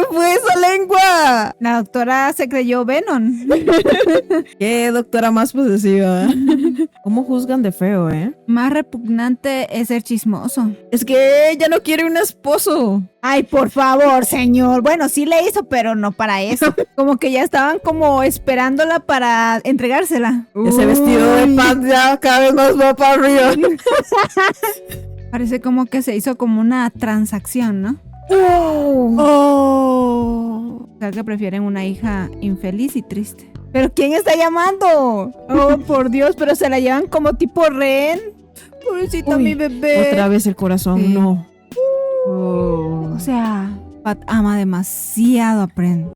¿Qué fue esa lengua? La doctora se creyó Venom. Qué doctora más posesiva. ¿Cómo juzgan de feo, Más repugnante es ser chismoso. Es que ella no quiere un esposo. Ay, por favor, señor. Bueno, sí le hizo, pero no para eso. Como que ya estaban como esperándola para entregársela. Ese vestido de pan ya cada vez más va para arriba. Parece como que se hizo como una transacción, ¿no? Oh. O sea, que prefieren una hija infeliz y triste. ¿Pero quién está llamando? Oh, por Dios, pero se la llevan como tipo rehén. Pobrecita mi bebé. Otra vez el corazón, Sí. no. O sea, Pat ama demasiado a Pren.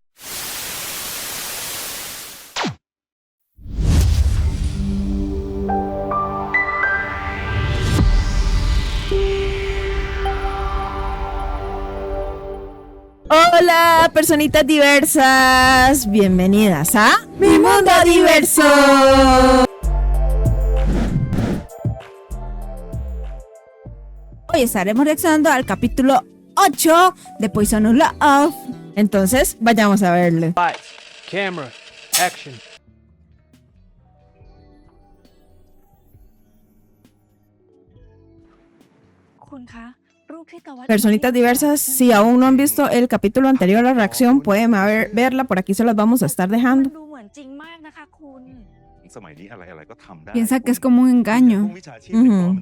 Hola, personitas diversas. Bienvenidas a Mi Mundo Diverso. Hoy estaremos reaccionando al capítulo 8 de Poisonous Love. Entonces, vayamos a verle. Lights, camera, action. Personitas diversas, si aún no han visto el capítulo anterior a la reacción, pueden verla, por aquí se las vamos a estar dejando. Piensa que es como un engaño. Ujú.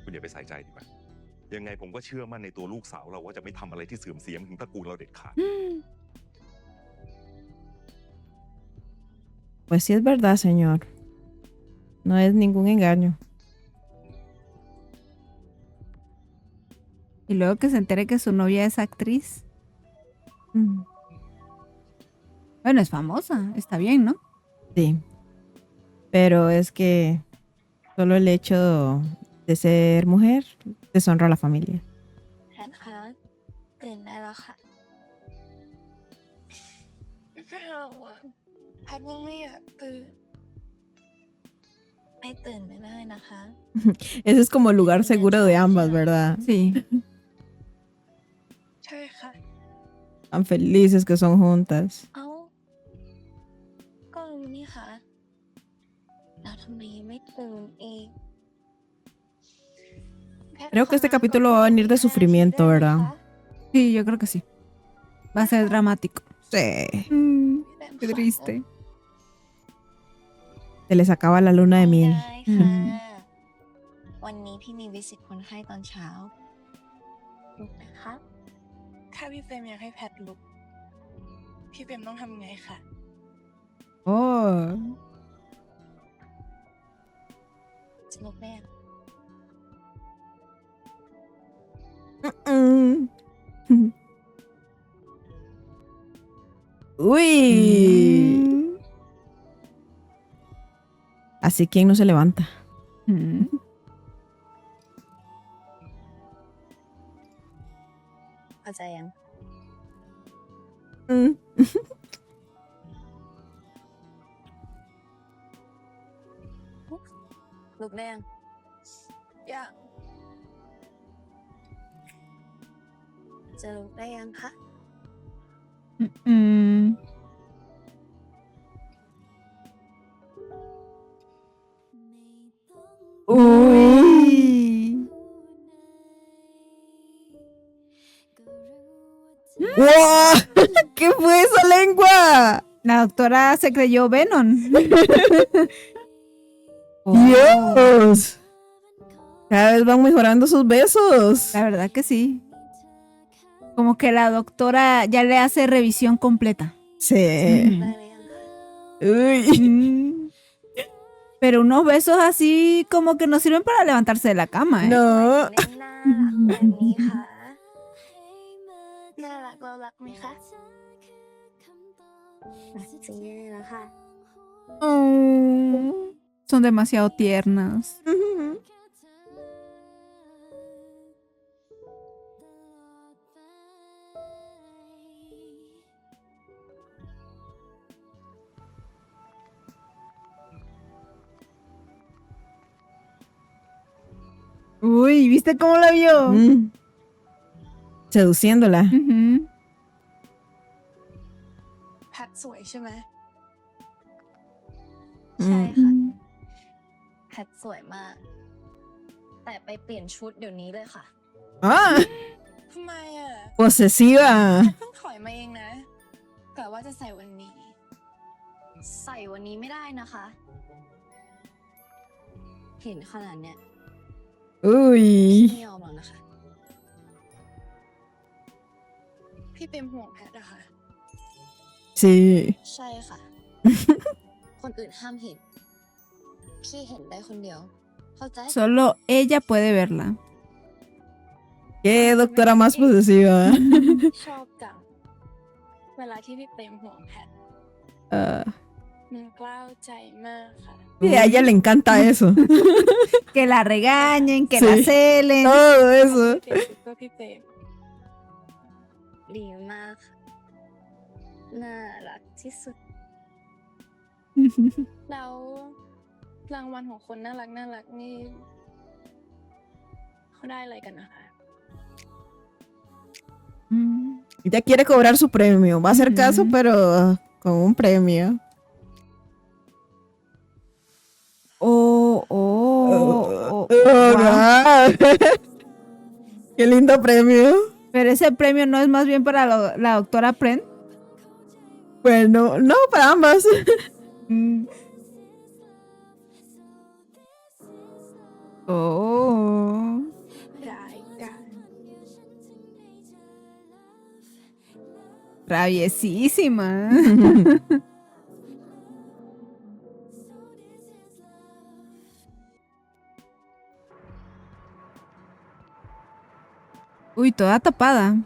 คุณอย่าไปใส่ใจดีกว่ายังไงผมก็เชื่อมั่นในตัวลูกสาวเราว่าจะไม่ทำอะไรที่เสื่อมเสียถึงตระกูลเราเด็ดขาด Pues sí es verdad, señor. No es ningún engaño. Y luego que se entere que su novia es actriz. Bueno, es famosa, está bien, ¿no? Sí. Pero es que solo el hecho de ser mujer deshonra a la familia. แพทคะตื่นได้แล้วค่ะไม่เอาอะแพทยังไม่อยากตื่นไม่ตื่นไม่ได้นะคะ Ese es como el lugar seguro de ambas, ¿verdad? Sí. ใช่ค่ะ Tan felices que son juntas. เอ้าก็รู้นี่ค่ะแล้วทำไมไม่ตื่นอีก Creo que este capítulo va a venir de sufrimiento, ¿verdad? Sí, yo creo que sí. Va a ser dramático. Sí. Qué triste. Se les acaba la luna de miel. ได้ค่ะวันนี้พี่มีวิสิตคนไข้ตอนเช้าลุกนะคะ ถ้าพี่เฟรมอยากให้แพทลุก พี่เฟรมต้องทำไงคะ Oh. จะลุกได้ยัง Uy. Así quien no se levanta. เข้าใจยัง ลุกได้ยัง ยัง จะลุกได้ยังคะ Uy. ¡Wow! ¿Qué fue esa lengua? La doctora se creyó Venom. ¡Dios! Cada vez van mejorando sus besos. La verdad que sí. Como que la doctora ya le hace revisión completa. Sí. ได้หรือยังคะ Uy. Pero unos besos así como que no sirven para levantarse de la cama, ¿eh? No. เล่นน่ารักแบบนี้ค่ะน่ารักเรารักไหมคะรักจริงๆแล้วค่ะ Son demasiado tiernas. Uy, ¿viste cómo la vio? seduciéndola. อือหือ แพทสวยใช่ไหม ใช่ Mm. ค่ะ แพทสวยมาก แต่ไปเปลี่ยนชุดเดี๋ยวนี้เลยค่ะ Ah, ทำไมอ่ะ posesiva. แพทเพิ่งถอยมาเองนะกะว่าจะใส่วันนี้ ใส่วันนี้ไม่ได้นะคะ เห็นขนาดเนี้ย Uy. ไม่ยอมหรอกนะคะ พี่เป็นห่วงแพทอะค่ะ Sí. ใช่ค่ะ คนอื่นห้ามเห็น พี่เห็นได้คนเดียว เข้าใจ Solo ella puede verla. Qué doctora más posesiva. ชอบจัง เวลาที่พี่เป็นห่วงแพท มันกล้าวใจมากค่ะ Sí, a ella le encanta eso. Que la regañen, que Sí. la celen. Todo eso. เปลี่ยนชุดเพื่อพี่เปรม ดีมากค่ะ น่ารักที่สุด แล้วรางวัลของคนน่ารักนี่เขาได้อะไรกันนะคะ Mm. Ella quiere cobrar su premio. Va a hacer caso, Ujú. pero con un premio. Oh, Oh, wow. wow. Qué lindo premio. Pero ese premio no es más bien para la doctora Pren. Bueno, no, para ambas. Mm. Oh. ได้ได้ Traviesísima. Uy, toda tapada.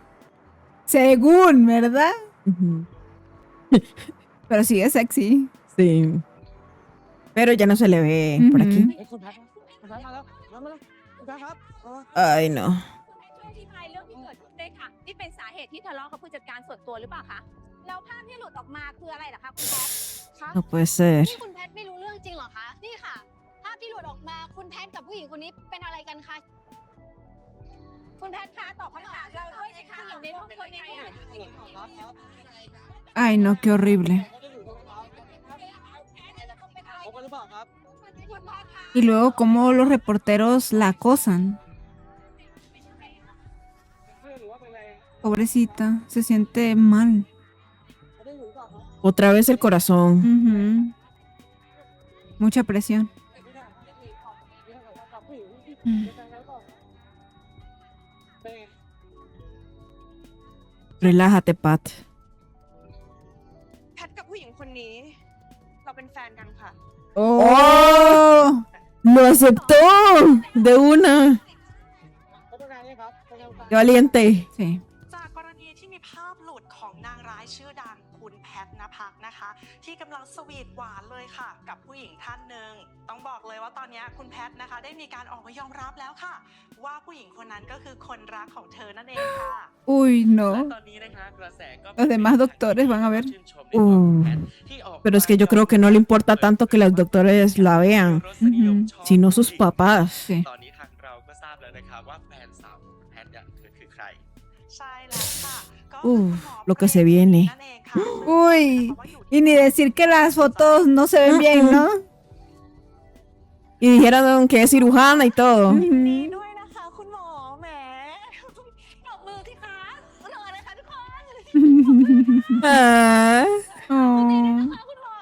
Según, ¿verdad? Ujú. Pero sí es sexy. Sí. Pero ya no se le ve por aquí. คุณแพทคุณแพทมาแล้วมาแล้วคุณแพทครับ Ay, no. ช่วยอธิบายเรื่องที่เกิดขึ้นด้วยค่ะ นี่เป็นสาเหตุที่ทะเลาะกับผู้จัดการส่วนตัวหรือเปล่าคะ แล้วภาพที่หลุดออกมาคืออะไรเหรอคะคุณแพทคะ No puede ser. นี่คุณแพทไม่รู้เรื่องจริงเหรอคะ นี่ค่ะ ภาพที่หลุดออกมาคุณแพทกับผู้หญิงคนนี้เป็นอะไรกันคะ คุณแพทคะตอบคำถามเราด้วยสิคะผู้หญิงในรูปคนนี้ค่ะ Ay, no, qué horrible. ผมกันหรือเปล่าครับ Y luego cómo los reporteros la acosan. หรือว่าเป็นอะไร Pobrecita, se siente mal. Otra vez el corazón. Ujú. Mucha presión. Mm. Relájate, Pat. แพทกับผู้หญิงคนนี้ เราเป็นแฟนกันค่ะ ¡Oh! ¡Lo aceptó! De una. เขาเป็นอะไรครับ ¡Qué valiente! Sí. จากกรณีที่มีภาพหลุดของนางร้ายชื่อดังคุณแพทณภักนะคะ ที่กำลังสวีทหวานเลยค่ะ กับผู้หญิงท่านหนึ่งต้องบอกเลยว่าตอนนี้คุณแพทนะคะ ได้มีการออกมายอมรับแล้วค่ะ ว่าผู้หญิงคนนั้นก็คือคนรักของเธอนั่นเองค่ะ Uy, และ no. ตอนนี้นะคะกระแสก็ Los demás doctores van a ver. ชื่นชมในตัวของแพทที่ออก Pero es que yo creo que no le importa tanto que los doctores la vean, รสนิยมชอบ sino sus papás. Sí. ตอนนี้ทางเราก็ทราบแล้วนะคะว่าแฟนสาวของแพทเนี่ยเธอคือใคร ใช่แล้วค่ะก็ Uf, คือคุณหมอ lo que se viene. นั่นเองค่ะ Uy, y ni decir que las fotos no se ven bien, ¿no? Y dijeron que es cirujana y todo. ดีด้วยนะคะคุณหมอแหม ปรบมือสิคะรอเลยค่ะทุกคน Ah, Oh. ค่ะคุณหมอ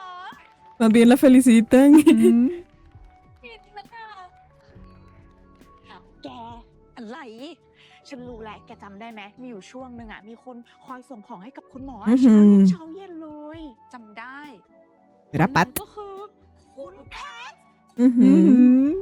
más bien la felicitan. Mm. ผิดนะคะ แกอะไร ฉันรู้แหละแกจำได้ไหมมีอยู่ช่วงหนึ่งอ่ะมีคนคอยส่งของให้กับคุณหมอ อื้อหือ เช้าเย็นเลยจำได้ Era Pat. ก็คือคุณแพท Ujú. Mm.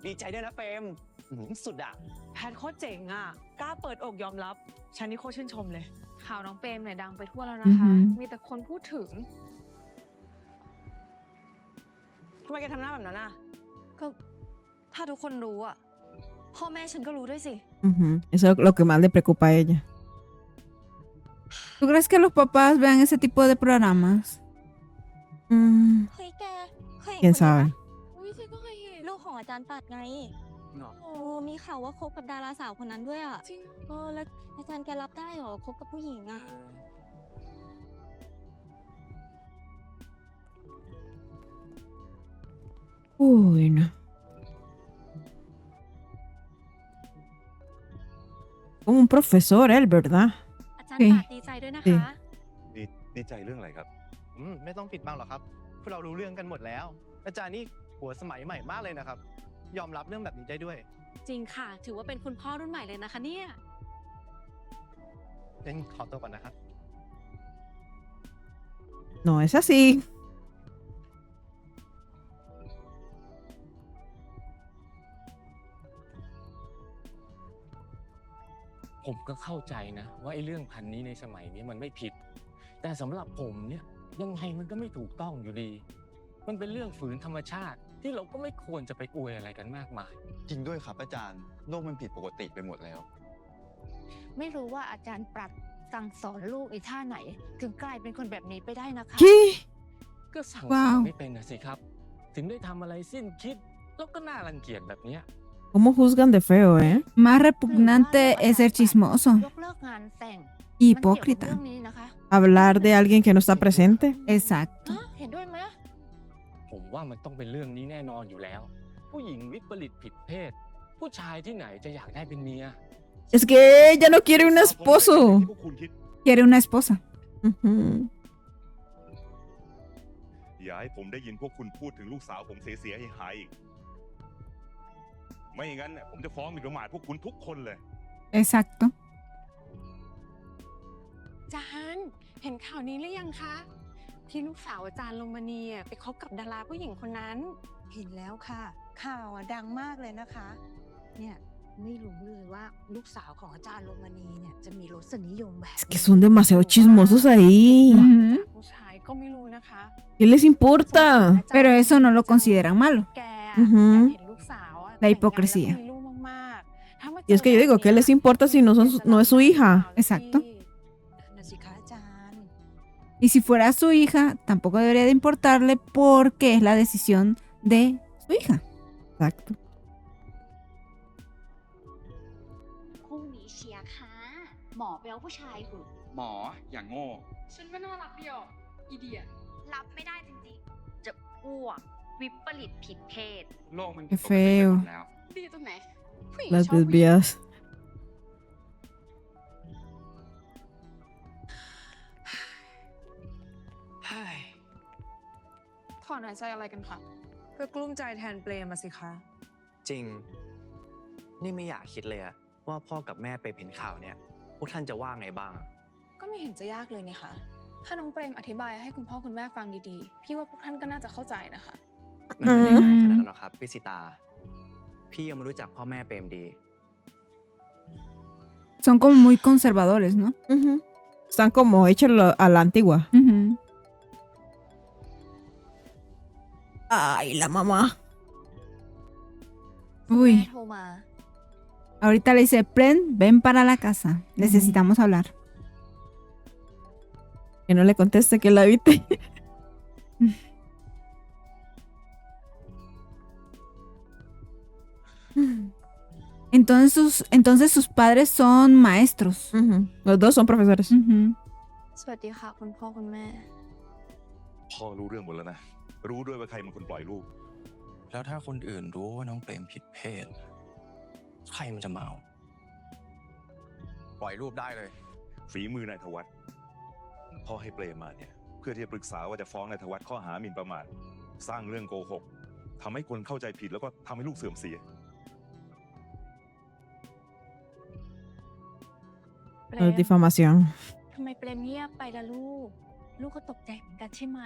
ดีใจด้วยนะเฟรมสุดอ่ะ แพทโคตรเจ๋งอ่ะกล้าเปิดอกยอมรับ ฉันนี่โคตรชื่นชมเลย ข่าวน้องเปรมเนี่ยดังไปทั่วแล้วนะคะ อือหือ มีแต่คนพูดถึง ทำไมแกทำหน้าแบบนั้นอ่ะ ก็ถ้าทุกคนรู้อ่ะ พ่อแม่ฉันก็รู้ด้วยสิ Ujú. Eso es lo que más le preocupa a ella. ¿Tú crees que los papás vean ese tipo de programas? Mm, เฮ้ยแกเคยเห็น quién คนนี้ sabe. ปะอุ้ยฉันก็เคยเห็นลูกของอาจารย์ปัดไง เนาะ โอ้มีข่าวว่าคบกับดาราสาวคนนั้นด้วยอ่ะ จริง แล้วอาจารย์แกรับได้เหรอคบกับผู้หญิงอ่ะ Uy, no. Como un profesor él, ¿verdad? อาจารย์ เฮ้ย ปัดดีใจด้วยนะ จริง คะ ดีใจเรื่องอะไรครับ ไม่ต้องปิดบังหรอกครับพวกเรารู้เรื่องกันหมดแล้ว อาจารย์นี่หัวสมัยใหม่มากเลยนะครับ ยอมรับเรื่องแบบนี้ได้ด้วย จริงค่ะ ถือว่าเป็นคุณพ่อรุ่นใหม่เลยนะคะเนี่ย เล่นขอตัวก่อนนะครับ No es así. ผมก็เข้าใจนะว่าไอ้เรื่องพันนี้ในสมัยนี้มันไม่ผิด แต่สำหรับผมเนี่ยยังไงมันก็ไม่ถูกต้องอยู่ดี มันเป็นเรื่องฝืนธรรมชาติที่เราก็ไม่ควรจะไปอวยอะไรกันมากมาย จริงด้วยครับอาจารย์โลกมันผิดปกติไปหมดแล้ว ไม่รู้ว่าอาจารย์ปรับสั่งสอนลูกไอ้ท่าไหน ถึงกลายเป็นคนแบบนี้ไปได้นะคะ ¿Qué? ก็สั่งส ว้า อน ว ไม่เป็นนะสิครับ ถึงได้ทำอะไรสิ้นคิดแล้วก็น่ารังเกียจแบบเนี้ย ¿Cómo juzgan de feo, eh? Más repugnante es ser chismoso ยกเลิกงานแต่ง y มันเกี่ยวกับ hipócrita. เรื่องนี้นะคะ Hablar de alguien que no está presente. Exacto. เห็นด้วยไหม ผมว่ามันต้องเป็นเรื่องนี้แน่นอนอยู่แล้ว ผู้หญิงวิปริตผิดเพศ ผู้ชายที่ไหนจะอยากได้เป็นเมีย Es que ella no quiere un esposo. ที่พวกคุณคิด Quiere una esposa. Ujú. อย่าให้ผมได้ยินพวกคุณพูดถึงลูกสาวผมเสียหายๆอีก ไม่อย่างนั้นเนี่ยผมจะฟ้องหมิ่นประมาทพวกคุณทุกคนเลย Exacto. อาจารย์เห็นข่าวนี้หรือยังคะ ที่ลูกสาวอาจารย์ลงมานีไปคบกับดาราผู้หญิงคนนั้น เห็นแล้วค่ะ ข่าวดังมากเลยนะคะ เนี่ยไม่รู้เลยว่าลูกสาวของอาจารย์โรมานีเนี่ยจะมีรสนิยมแบบ Es que son demasiado chismosos ahí. Ujú. ผู้ชายก็ไม่รู้นะคะ ¿Qué les importa? Pero eso no lo consideran malo. แก Ujú. เห็นลูกสาวอะ La hipocresía แต่งงานแล้วมีลูกมากๆถ้ามาเจ Y es que yo digo, ¿qué les importa si no es su hija? Exacto. นะสิคะอาจารย์ Y si fuera su hija, tampoco debería de importarle porque es la decisión de su hija. Exacto. คู่นี้เชียร์ค่ะ หมอแปลว่าผู้ชายเหรอ หมออย่างโง่ ฉันว่าน่ารักดีอ่ะอีเดีย รับไม่ได้จริงๆ จะอ้วกวิปริตผิดเพศ โลกมัน Qué feo ปกติไปหมดแล้ว ดีตรงไหนผู้หญิง Las ชอบผู้หญิง lesbianas. ถอนหายใจอะไรกันคะก็กลุ้มใจแทนเปรมมาสิคะ จริง นี่ไม่อยากคิดเลยอะว่าพ่อกับแม่ไปเห็นข่าวเนี่ย พวกท่านจะว่าไงบ้าง ก็ไม่เห็นจะยากเลยนี่คะถ้าน้องเปรมอธิบายให้คุณพ่อคุณแม่ฟังดีๆ พี่ว่าพวกท่านก็น่าจะเข้าใจนะคะ มันไม่ได้ง่ายขนาดนั้นหรอกครับพี่สิตา พี่ยังไม่รู้จักพ่อแม่เปรมดี Son como muy conservadores, ¿no? Ujú. Están como hechos a la antigua. Ujú. Ay, la mamá. แม่ Uy, โทรมา ahorita le dice, Pren, ven para la casa. Necesitamos hablar. Que no le conteste que la viste. Entonces sus padres son maestros. Ujú. Los dos son profesores. Ujú. สวัสดีค่ะคุณพ่อคุณแม่ พ่อรู้เรื่องหมดแล้วนะ รู้ด้วยว่าใครเป็นคนปล่อยลูก แล้วถ้าคนอื่นรู้ว่าน้องเปรมผิดเพศ ใครมันจะเมา ปล่อยรูปได้เลย ฝีมือนายธวัฒน์พ่อให้เปรมมาเนี่ย เพื่อที่จะปรึกษาว่าจะฟ้องนายธวัฒน์ข้อหาหมิ่นประมาท สร้างเรื่องโกหกทำให้คนเข้าใจผิดแล้วก็ทำให้ลูกเสื่อมเสีย เปร No ม es difamación. ทำไมเปรมเงียบไปล่ะลูก ลูกก็ตกใจเหมือนกันใช่ไหม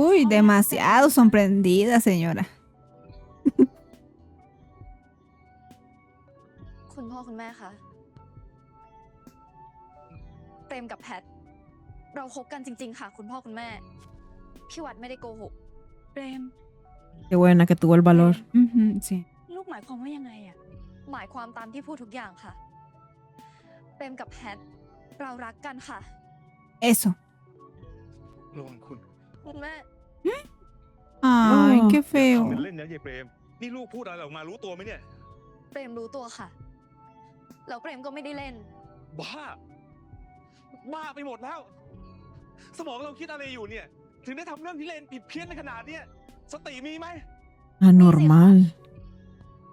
Uy, demasiado sorprendida, señora. คุณพ่อคุณแม่คะเปรมกับแพท เราคบกันจริง ๆ ค่ะ คุณพ่อคุณแม่ พี่วัดไม่ได้โกหก เปรม Qué buena que tuvo el valor. Ujú, sí. ลูกหมายความว่ายังไงอะหมายความตามที่พูดทุกอย่างค่ะ เปรมกับแพท เรารักกันค่ะ Eso. ระวังคุณ คุณแม่ Ay, qué ทำ feo. เป็นเล่นนะยายเปรม นี่ลูกพูดอะไรออกมารู้ตัวไหมเนี่ย เปรมรู้ตัวค่ะ แล้วเปรมก็ไม่ได้เล่น บ้า บ้าไปหมดแล้ว สมองเราคิดอะไรอยู่เนี่ย ถึงได้ทำเรื่องที่เลนผิดเพี้ยนในขนาดเนี้ยสติมีไหม Anormal.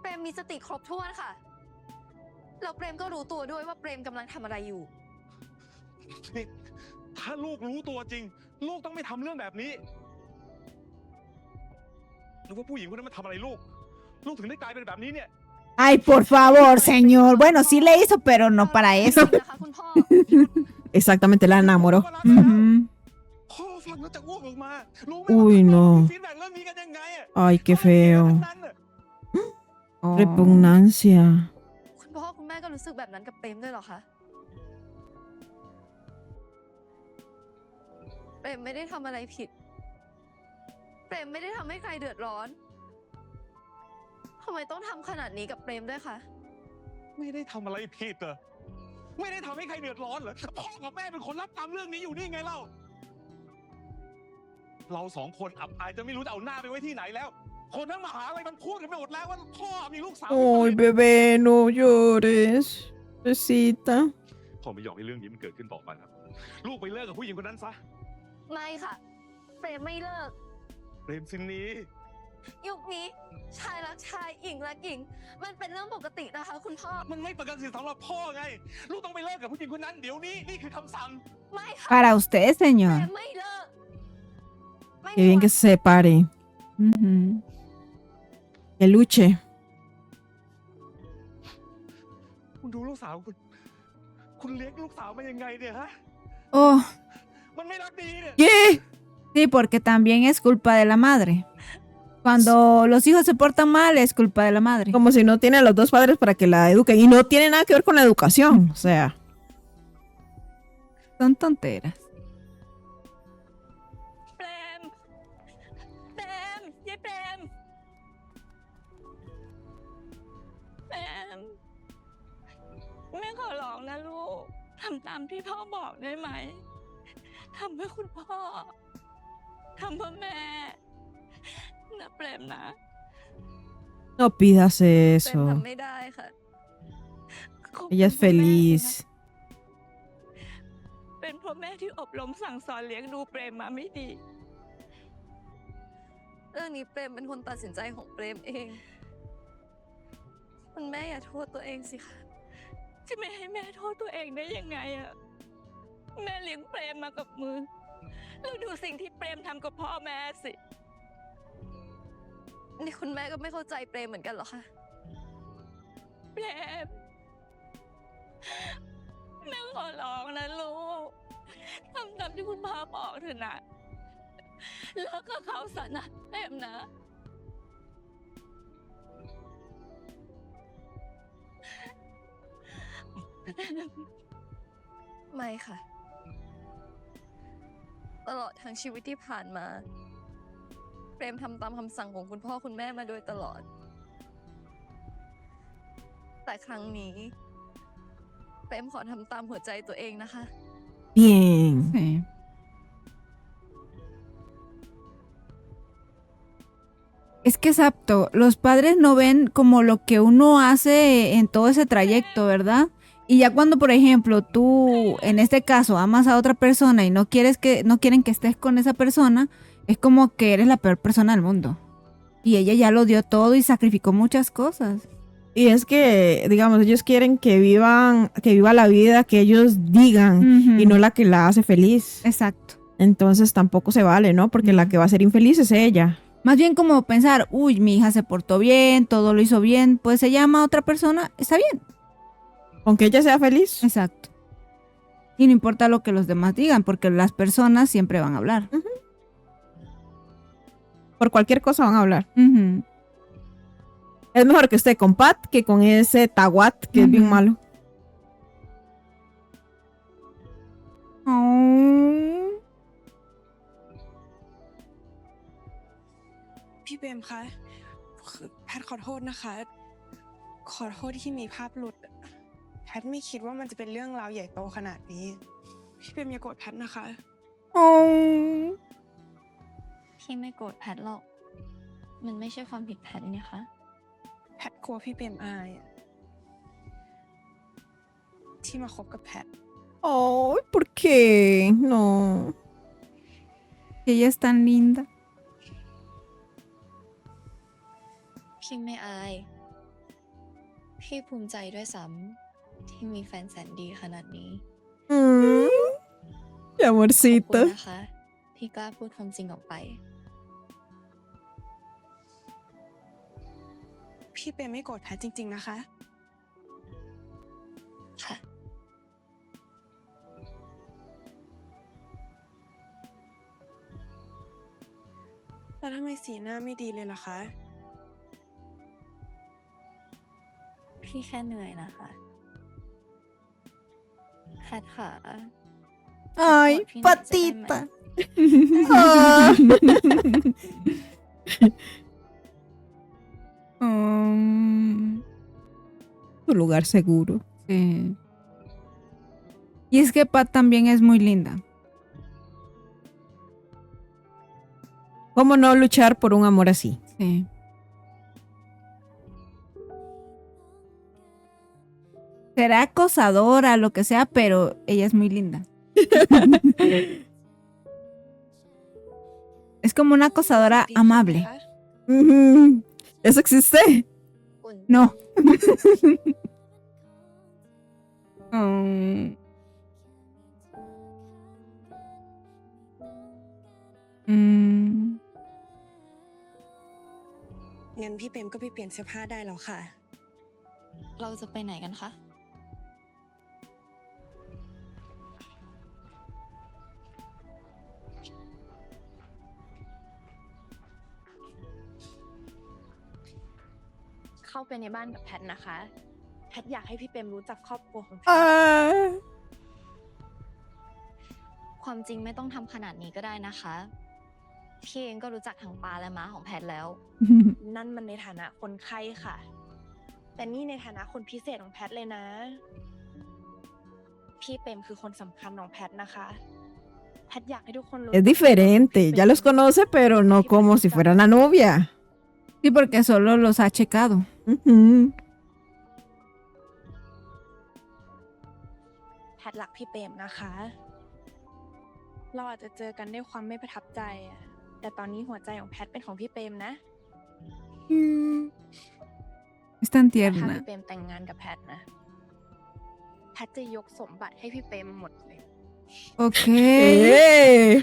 เปรมมีสติครบถ้วนค่ะ แล้วเปรมก็รู้ตัวด้วยว่าเปรมกำลังทำอะไรอยู่ นี่ถ้าลูกรู้ตัวจริง ลูกต้องไม่ทำเรื่องแบบนี้ หรือว่าผู้หญิงคนนั้นมันทำอะไรลูก ลูกถึงได้กลายเป็นแบบนี้เนี่ย Ay, por favor, señor. Bueno, sí le hizo, pero no para eso. นะคะคุณพ่อ Exactamente, la enamoró. Ujú. พ่อฟังแล้วจะอ้วกออกมารู้ไหม Uy, no. ฟีดแบ็กเรื่องนี้กันยังไงอะ Ay, qué feo. Repugnancia. คุณพ่อคุณแม่ก็รู้สึกแบบนั้นกับเปรมด้วยเหรอคะ เปรมไม่ได้ทำอะไรผิด เปรมไม่ได้ทำให้ใครเดือดร้อน ทำไมต้องทำขนาดนี้กับเปรมด้วยคะ ไม่ได้ทำอะไรผิดเหรอไม่ได้ทำให้ใครเดือดร้อนเหรอพ่อกับแม่เป็นคนรับกรรมเรื่องนี้อยู่นี่ไงเล่า เราสองคนอับอายจะไม่รู้จะเอาหน้าไปไว้ที่ไหนแล้ว คนทั้งมหาอะไรมันพูดกันไปหมดแล้วว่าพ่อมีลูกสาว Ay, bebé, no llores. Besita. พ่อไม่ยอมให้เรื่องนี้มันเกิดขึ้นต่อไปครับ ลูกไปเลิกกับผู้หญิงคนนั้นซะ ไม่ค่ะ เปรมไม่เลิก เปรมซินนี้ ยุคนี้ชายรักชายหญิงรักหญิง มันเป็นเรื่องปกตินะคะ คุณพ่อ มันไม่ปกติสำหรับพ่อไง ลูกต้องไปเลิกกับผู้หญิงคนนั้นเดี๋ยวนี้นี่คือคำสั่ง ไม่ค่ะ Para usted, เปร señor. มไม่เลิก ไม่ Qué bien que se separe. Ujú. Que luche. คุณดูลูกสาวคุณเลี้ยงลูกสาวมายังไงเนี่ยฮะ Oh, มันไม่รักดีเนี่ย ¿Qué? sí, porque también es culpa de la madre. Cuando los hijos se portan mal, es culpa de la madre. Como si no tiene a los dos padres para que la eduquen. Y no tiene nada que ver con la educación. O sea. Son tonteras. เปรม เปรมยายเปรม เปรม แม่ขอร้องนะลูก ทำตามที่พ่อบอกได้ไหม ทำเพื่อคุณพ่อ ทำเพื่อแม่นะเปรมนะ No pidas เปรม eso. ทำไม่ได้ค่ะ ขอบคุณ Ella es คุณแม่สินะ feliz. เป็นพ่อแม่ที่อบรมสั่งสอนเลี้ยงดูเปรมมาไม่ดี เรื่องนี้เปรมเป็นคนตัดสินใจของเปรมเอง คุณแม่อย่าโทษตัวเองสิคะ จะไม่ให้แม่โทษตัวเองได้ยังไงอะแม่เลี้ยงเปรมมากับมือ แล้วดูสิ่งที่เปรมทำกับพ่อแม่สิ นี่คุณแม่ก็ไม่เข้าใจเปรมเหมือนกันเหรอคะ เปรมแม่ขอร้องนะลูก ทำตามที่คุณพ่อบอกเถอะนะเลิกกับเขาซะนะเปรมนะ ไม่ค่ะ ตลอดทั้งชีวิตที่ผ่านมา เปรมทำตามคำสั่งของคุณพ่อคุณแม่มาโดยตลอด แต่ครั้งนี้ เปรมขอทำตามหัวใจตัวเองนะคะ Bien. Sí. Es que exacto, los padres no ven como lo que uno hace en todo ese trayecto, ¿verdad? Y ya cuando, por ejemplo, tú, en este caso, amas a otra persona y no quieren que estés con esa persona, es como que eres la peor persona del mundo. Y ella ya lo dio todo y sacrificó muchas cosas. Y es que, digamos, ellos quieren que viva la vida que ellos digan y no la que la hace feliz. Exacto. Entonces tampoco se vale, ¿no? Porque la que va a ser infeliz es ella. Más bien como pensar, uy, mi hija se portó bien, todo lo hizo bien, pues se llama a otra persona, está bien. Aunque ella sea feliz. Exacto. Y no importa lo que los demás digan, porque las personas siempre van a hablar. Por cualquier cosa van a hablar. Es mejor que esté con Pat que con ese Taguat que es bien malo. Oh. พี่เบมคะคือแพทขอโทษนะคะ ขอโทษที่มีภาพหลุด แพทไม่คิดว่ามันจะเป็นเรื่องราวใหญ่โตขนาดนี้ พ พี่เปรมอย่าโกรธแพทนะคะ โอ้ พี่ไม่โกรธแพทหรอก มันไม่ใช่ความผิดแพทเนี่ยคะ แพทกลัวพี่เปรมอายอะที่มาคบกับแพท Ay, ¿por qué? No. Ella es tan linda. พี่ไม่อาย พี่ภูมิใจด้วยซ้ำที่มีแฟนแสนดีขนาดนี้ Mi ขอบคุณ amorcito. นะคะที่กล้าพูดความจริงออกไป พี่เปรมไม่โกรธแพทจริง ๆ นะคะ ค่ะ แล้วทำไมสีหน้าไม่ดีเลยล่ะคะ พี่แค่เหนื่อยนะคะ แพทค่ะ Ay, พี่หน่อยจะได้ไหม patita. Ah. Tu lugar seguro. Sí. Y es que Pat también es muy linda. ¿Cómo no luchar por un amor así? Sí. Será acosadora, lo que sea, pero ella es muy linda. Es como una acosadora amable. Ujú. ¿Eso existe? No. Mm. Mm. งั้นพี่เปรมก็ไปเปลี่ยนเสื้อผ้าได้แล้วค่ะ เราจะไปไหนกันคะ เข้าไปในบ้านกับแพทนะคะ แพทอยากให้พี่เปรมรู้จักครอบครัวของแพท Ah. ความจริงไม่ต้องทำขนาดนี้ก็ได้นะคะ พี่เองก็รู้จักทั้งปาและม้าของแพทแล้ว นั่นมันในฐานะคนไข้ค่ะ แต่นี่ในฐานะคนพิเศษของแพทเลยนะ พี่เปรมคือคนสำคัญของแพทนะคะ แพทอยากให้ทุกคนรู้ Es diferente. Ya los conoce, pero no como si fuera la novia. Sí, porque solo los ha checado. Ujú. แพทรักพี่เปรมนะคะ เราอาจจะเจอกันด้วยความไม่ประทับใจอะแต่ตอนนี้หัวใจของแพทเป็นของพี่เปรมนะ Es tan แต่ถ้า tierna. พี่เปรมแต่งงานกับแพทนะ แพทจะยกสมบัติให้พี่เปรมหมดเลย Ok. Eh.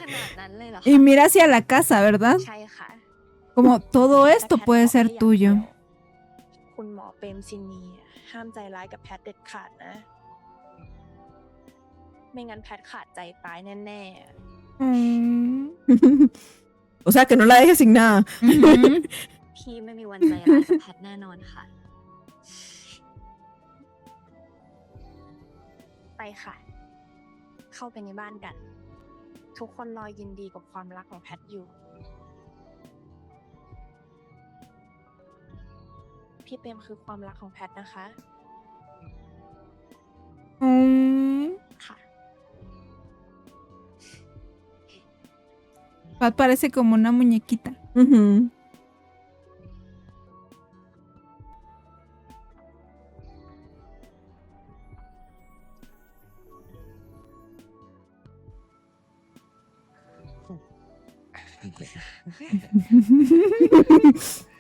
ขนาดนั้นเลยเหรอ Y คะ mira hacia la casa, ¿verdad? ใช่ค่ะ Como todo แต่ esto แพท puede ขอ ser แค่อย่าง tuyo. เดียวคุณหมอเปรมซินีอะห้ามใจร้ายกับแพทเด็ดขาดนะ ไม่งั้นแพทขาดใจตายแน่ๆ O sea, que no la dejes sin nada. Ujú. พี่ไม่มีวันใจร้ายกับแพทแน่นอนค่ะ ไปค่ะ เข้าไปในบ้านกัน ทุกคนรอยินดีกับความรักของแพทอยู่ พี่เปรมคือความรักของแพทนะคะ Mm. ค่ะ Pat parece como una muñequita. Ujú.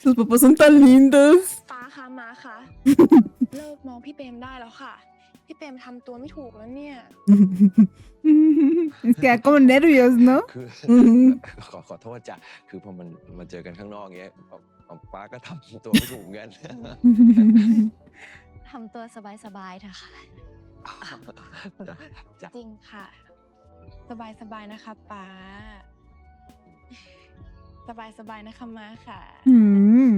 Sus papás son tan lindos. ฟ้าคะมาคะ เลิกมองพี่เปรมได้แล้วค่ะ พี่เปรมทำตัวไม่ถูกแล้วเนี่ย Es que da como nervios, ¿no? คือ Ujú. ขอโทษจ้ะคือพอมันมาเจอกันข้างนอกเงี้ยป้าก็ทำตัวไม่ถูกเหมือนกัน ทำตัวสบายๆเถอะค่ะ จ้ะ จริงค่ะ สบายๆนะคะป้า สบายๆนะคะมาค่ะ Mm.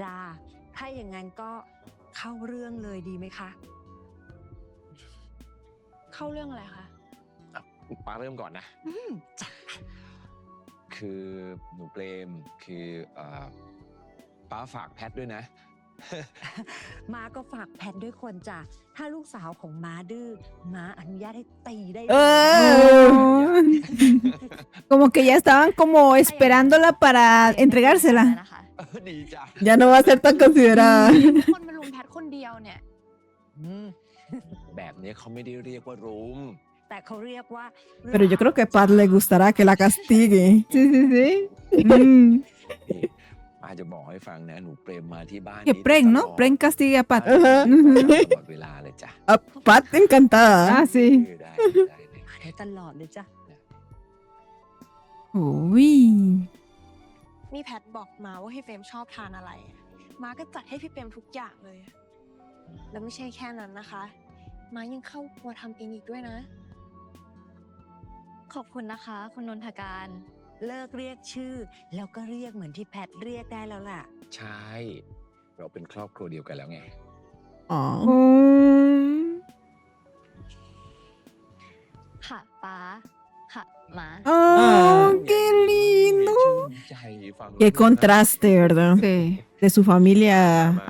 จ้า ถ้าอย่างนั้นก็เข้าเรื่องเลยดีไหมคะ เข้าเรื่องอะไรคะ ป้าเริ่มก่อนนะ จ้ะ คือหนูเปรมคือป้าฝากแพทด้วยนะ ม้าก็ฝากแพทด้วยคนจ้ะถ้าลูกสาวของม้าดื้อม้าอนุญาตให้ตีได้เลย Como que ya estaban como esperándola para entregársela. ดีจ้ะ Ya no va a ser tan considerada. คนมาลุมแพทคนเดียวเนี่ย แบบนี้เขาไม่ได้เรียกว่ารุม แต่เขาเรียกว่า Pero yo creo que Pat le gustará que la castigue. Sí, sí, sí. นี่ป้าจะบอกให้ฟังนะหนูเปรมมาที่บ้าน Que นี้ Pren, ต ¿no? ลอด Pren castigue a Pat. ตลอดเวลาเลยจ้ะ A Pat encantada. Ah, sí. ได้เลย ได้ตลอดเลยจ้ะ Uy. นี่แพทบอกมาว่าให้เฟรมชอบทานอะไร ม้าก็จัดให้พี่เปรมทุกอย่างเลย แล้วไม่ใช่แค่นั้นนะคะ ม้ายังเข้าครัวทำเองอีกด้วยนะ ขอบคุณนะคะ คุณนนทการ เลิกเรียกชื่อ แล้วก็เรียกเหมือนที่แพทเรียกได้แล้วล่ะ ใช่ เราเป็นครอบครัวเดียวกันแล้วไง ค่ะป้า ค่ะหมา Oh, qué lindo. Qué contraste, ¿verdad? Sí. De su familia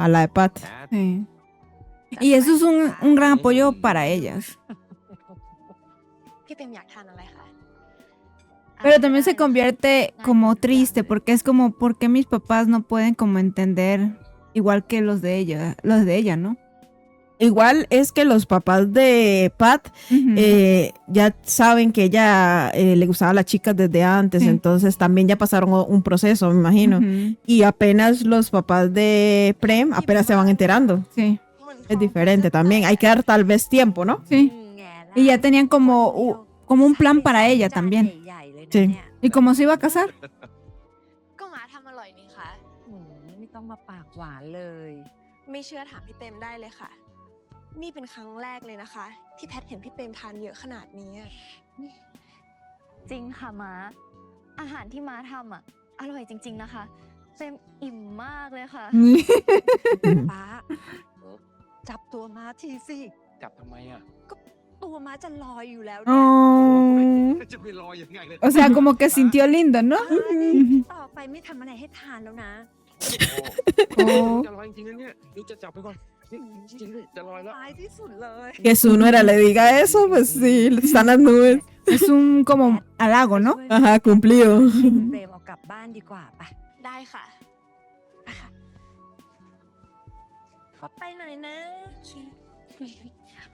a la de Pat. Sí. Y eso es un gran apoyo para ellas. พี่เปรมอยากทานอะไรคะ Pero también se convierte como triste porque es como, ¿por qué mis papás no pueden como entender igual que los de ella, ¿no? Igual es que los papás de Pat ya saben que ella le gustaban las chicas desde antes, Sí. entonces también ya pasaron un proceso, me imagino. Y apenas los papás de Prem apenas se van enterando. Sí. Es diferente también, hay que dar tal vez tiempo, ¿no? Sí. Y ya tenían como un plan para ella también. Sí. ¿Y cómo se iba a casar? ก็ม้าทำอร่อยนี่คะ ไม่ต้องมาปากหวานเลย ไม่เชื่อถามพี่เปรมได้เลยค่ะ นี่เป็นครั้งแรกเลยนะคะ ที่แพทเห็นพี่เปรมทานเยอะขนาดนี้อะ จริงค่ะม้า อาหารที่ม้าทำอ่ะ อร่อยจริง ๆนะคะเต็มอิ่มมากเลยค่ะ ป้า จับตัวม้าทีสิ จับทำไมอ่ะ ตัวม้าจะลอยอยู่แล้ว Oh. จะไปรอยังไงเลย O sea, como que sintió lindo, ¿no? ต่อไปไม่ทำอะไรให้ทานแล้วนะ จะลอยจริงๆนะเนี่ยนี่จะจับไปก่อนนี่จริงๆจะลอยแล้ว ตายที่สุดเลย Que su nuera le diga eso, pues sí, están las nubes. Es un como halago, ¿no? Ajá, cumplido. เปรมเอากลับบ้านดีกว่าปะ ได้ค่ะ ขอไปหน่อยนะ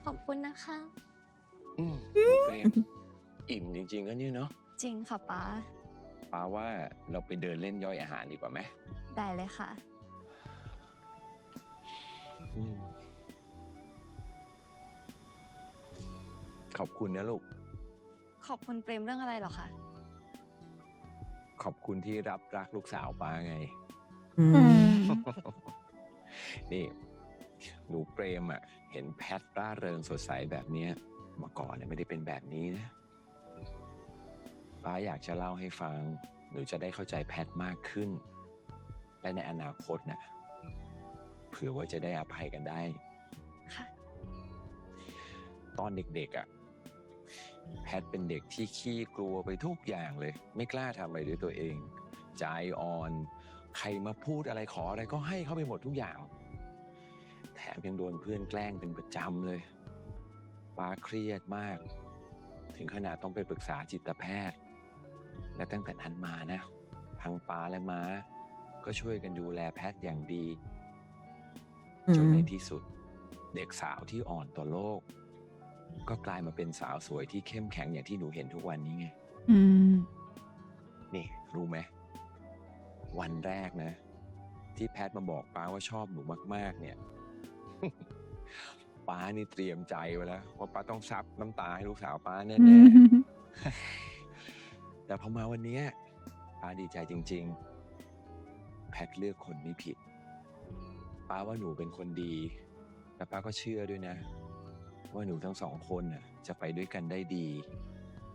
ขอบคุณนะคะ เปรมอิ่มจริงๆก็เนี่ยเนาะ จริงค่ะป้า ป้าว่าเราไปเดินเล่นย่อยอาหารดีกว่าไหม ได้เลยค่ะ ขอบคุณนะลูก ขอบคุณเปรมเรื่องอะไรเหรอคะ ขอบคุณที่รับรักลูกสาวป้าไง นี่ หนูเปรมอ่ะ เห็นแพทร่าเริงสดใสแบบเนี้ยเมื่อก่อนเนี่ยไม่ได้เป็นแบบนี้นะ ป้าอยากจะเล่าให้ฟัง หนูจะได้เข้าใจแพทมากขึ้น และในอนาคตน่ะเผื่อว่าจะได้อภัยกันได้ ค่ะ ตอนเด็กๆอ่ะ แพทเป็นเด็กที่ขี้กลัวไปทุกอย่างเลย ไม่กล้าทำอะไรด้วยตัวเอง ใจอ่อน ใครมาพูดอะไรขออะไรก็ให้เขาไปหมดทุกอย่าง แถมยังโดนเพื่อนแกล้งเป็นประจำเลย ป้าเครียดมาก ถึงขนาดต้องไปปรึกษาจิตแพทย์ และตั้งแต่นั้นมานะ ทั้งป้าและม้า ก็ช่วยกันดูแลแพทย์อย่างดี จนในที่สุด เด็กสาวที่อ่อนต่อโลก ก็กลายมาเป็นสาวสวยที่เข้มแข็งอย่างที่หนูเห็นทุกวันนี้ไง นี่รู้ไหม วันแรกนะ ที่แพทย์มาบอกป้าว่าชอบหนูมากๆเนี่ย ป้านี่เตรียมใจไว้แล้วว่าป้าต้องซับน้ำตาให้ลูกสาวป้าแน่ๆ แต่พอมาวันนี้ป้าดีใจจริงๆ แพทย์เลือกคนไม่ผิด ป้าว่าหนูเป็นคนดี และป้าก็เชื่อด้วยนะ ว่าหนูทั้งสองคนน่ะจะไปด้วยกันได้ดี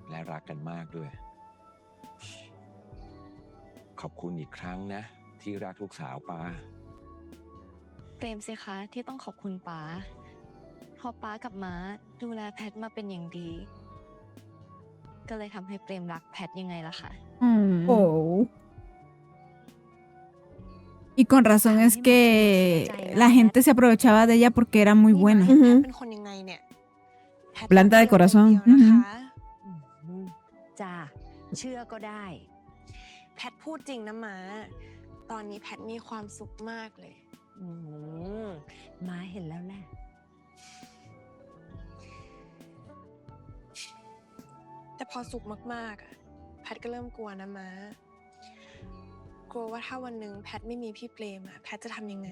และรักกันมากด้วย ขอบคุณอีกครั้งนะ ที่รักลูกสาวป้า เปรมสิคะที่ต้องขอบคุณป้าเพราะป้ากับม้าดูแลแพทมาเป็นอย่างดี ก็เลยทำให้เปรมรักแพทยังไงล่ะคะ Oh. Y con razón es que la gente se aprovechaba de ella porque era muy buena. แพทเป็นคนยังไงเนี่ยแพท Planta de รักเดียวใจ corazón. เดียวนะคะ จ้าเชื่อก็ได้ แพทพูดจริงนะม้า ตอนนี้แพทมีความสุขมากเลย อืมมาเห็นแล้วแหละ แต่พอสุขมากๆอะแพทก็เริ่มกลัวนะม้า กลัวว่าถ้าวันหนึ่งแพทไม่มีพี่เปรมอะแพทจะทำยังไง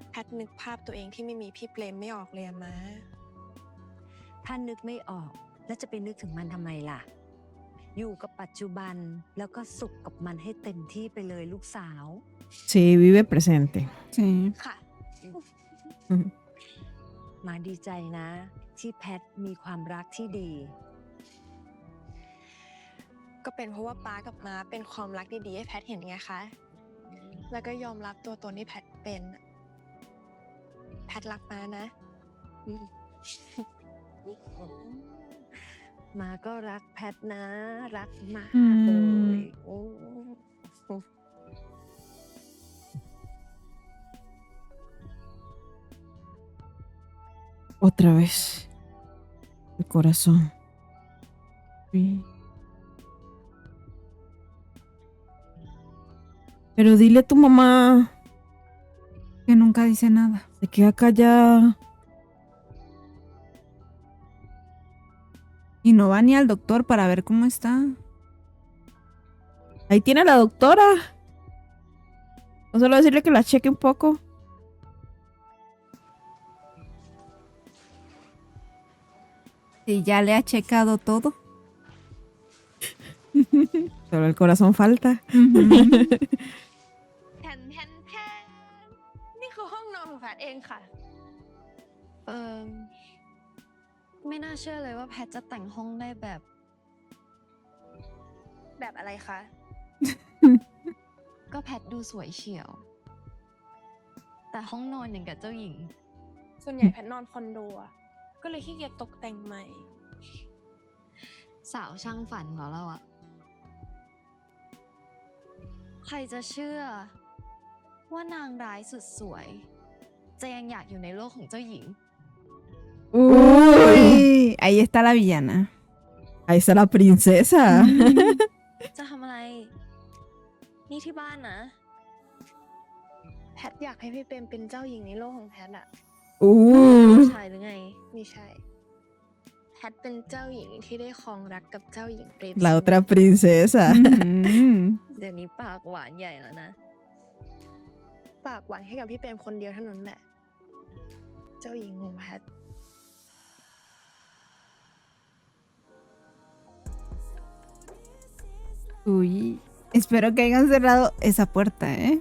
แพทนึกภาพตัวเองที่ไม่มีพี่เปรมไม่ออกเลยอะม้า ถ้านึกไม่ออกแล้วจะไปนึกถึงมันทำไมล่ะ อยู่กับปัจจุบันแล้วก็สุขกับมันให้เต็มที่ไปเลยลูกสาว Sí, vive presente. Sí. ค่ะ มาดีใจนะ ที่แพทมีความรักที่ดี ก็เป็นเพราะว่าป๊ากับม้าเป็นความรักดีๆให้แพทเห็นไงคะ แล้วก็ยอมรับตัวตนที่แพทเป็นอะแพทรักม้านะอืม มาก็รักแพทนะ รักมาก อืม เลยโอ้ Otra vez. El corazón. Sí. Pero dile a tu mamá. Que nunca dice nada. Se queda callada. Y no va ni al doctor para ver cómo está. Ahí tiene a la doctora. No solo decirle que la cheque un poco. Y ya le ha checado todo. Solo el corazón falta. แผ่นนี่คือห้องนอนของแพทเองค่ะ ไม่น่าเชื่อเลยว่าแพทจะแต่งห้องได้แบบ แบบอะไรคะ ก็แพทดูสวยเฉียว แต่ห้องนอนอย่างกับเจ้าหญิง ส่วนใหญ่แพทนอนคอนโดอะก็เลยขี้เกียจตกแต่งใหม่ สาวช่างฝันเหรอเราอะใครจะเชื่อ ว่านางร้ายสุดสวย จะยังอยากอยู่ในโลกของเจ้าหญิง Uy, ahí está la villana. Ahí está la princesa. จะทำอะไร นี่ที่บ้านนะ แพทอยากให้พี่เปรมเป็นเจ้าหญิงในโลกของแพทอะ ชายหรือไง ไม่ใช่ แพทเป็นเจ้าหญิงที่ได้ครองรักกับเจ้าหญิงเปรม La otra princesa. เดี๋ยวนี้ปากหวานใหญ่แล้วนะ ปากหวานให้กับพี่เปรมคนเดียวเท่านั้นแหละ เจ้าหญิงของแพท Uy, espero que hayan cerrado esa puerta, ¿eh?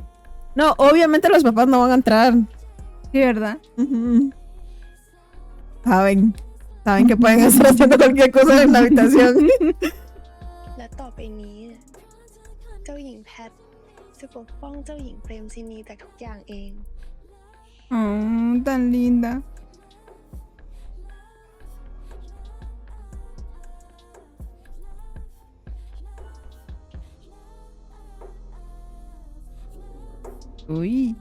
No, obviamente los papás no van a entrar. Sí, ¿verdad? Ujú. Saben que pueden estar haciendo cualquier cosa en la habitación. และต่อไปนี้ เจ้าหญิงแพทจะปกป้องเจ้าหญิงเปรมซินีแต่ทุกอย่างเอง Oh, tan linda. Uy.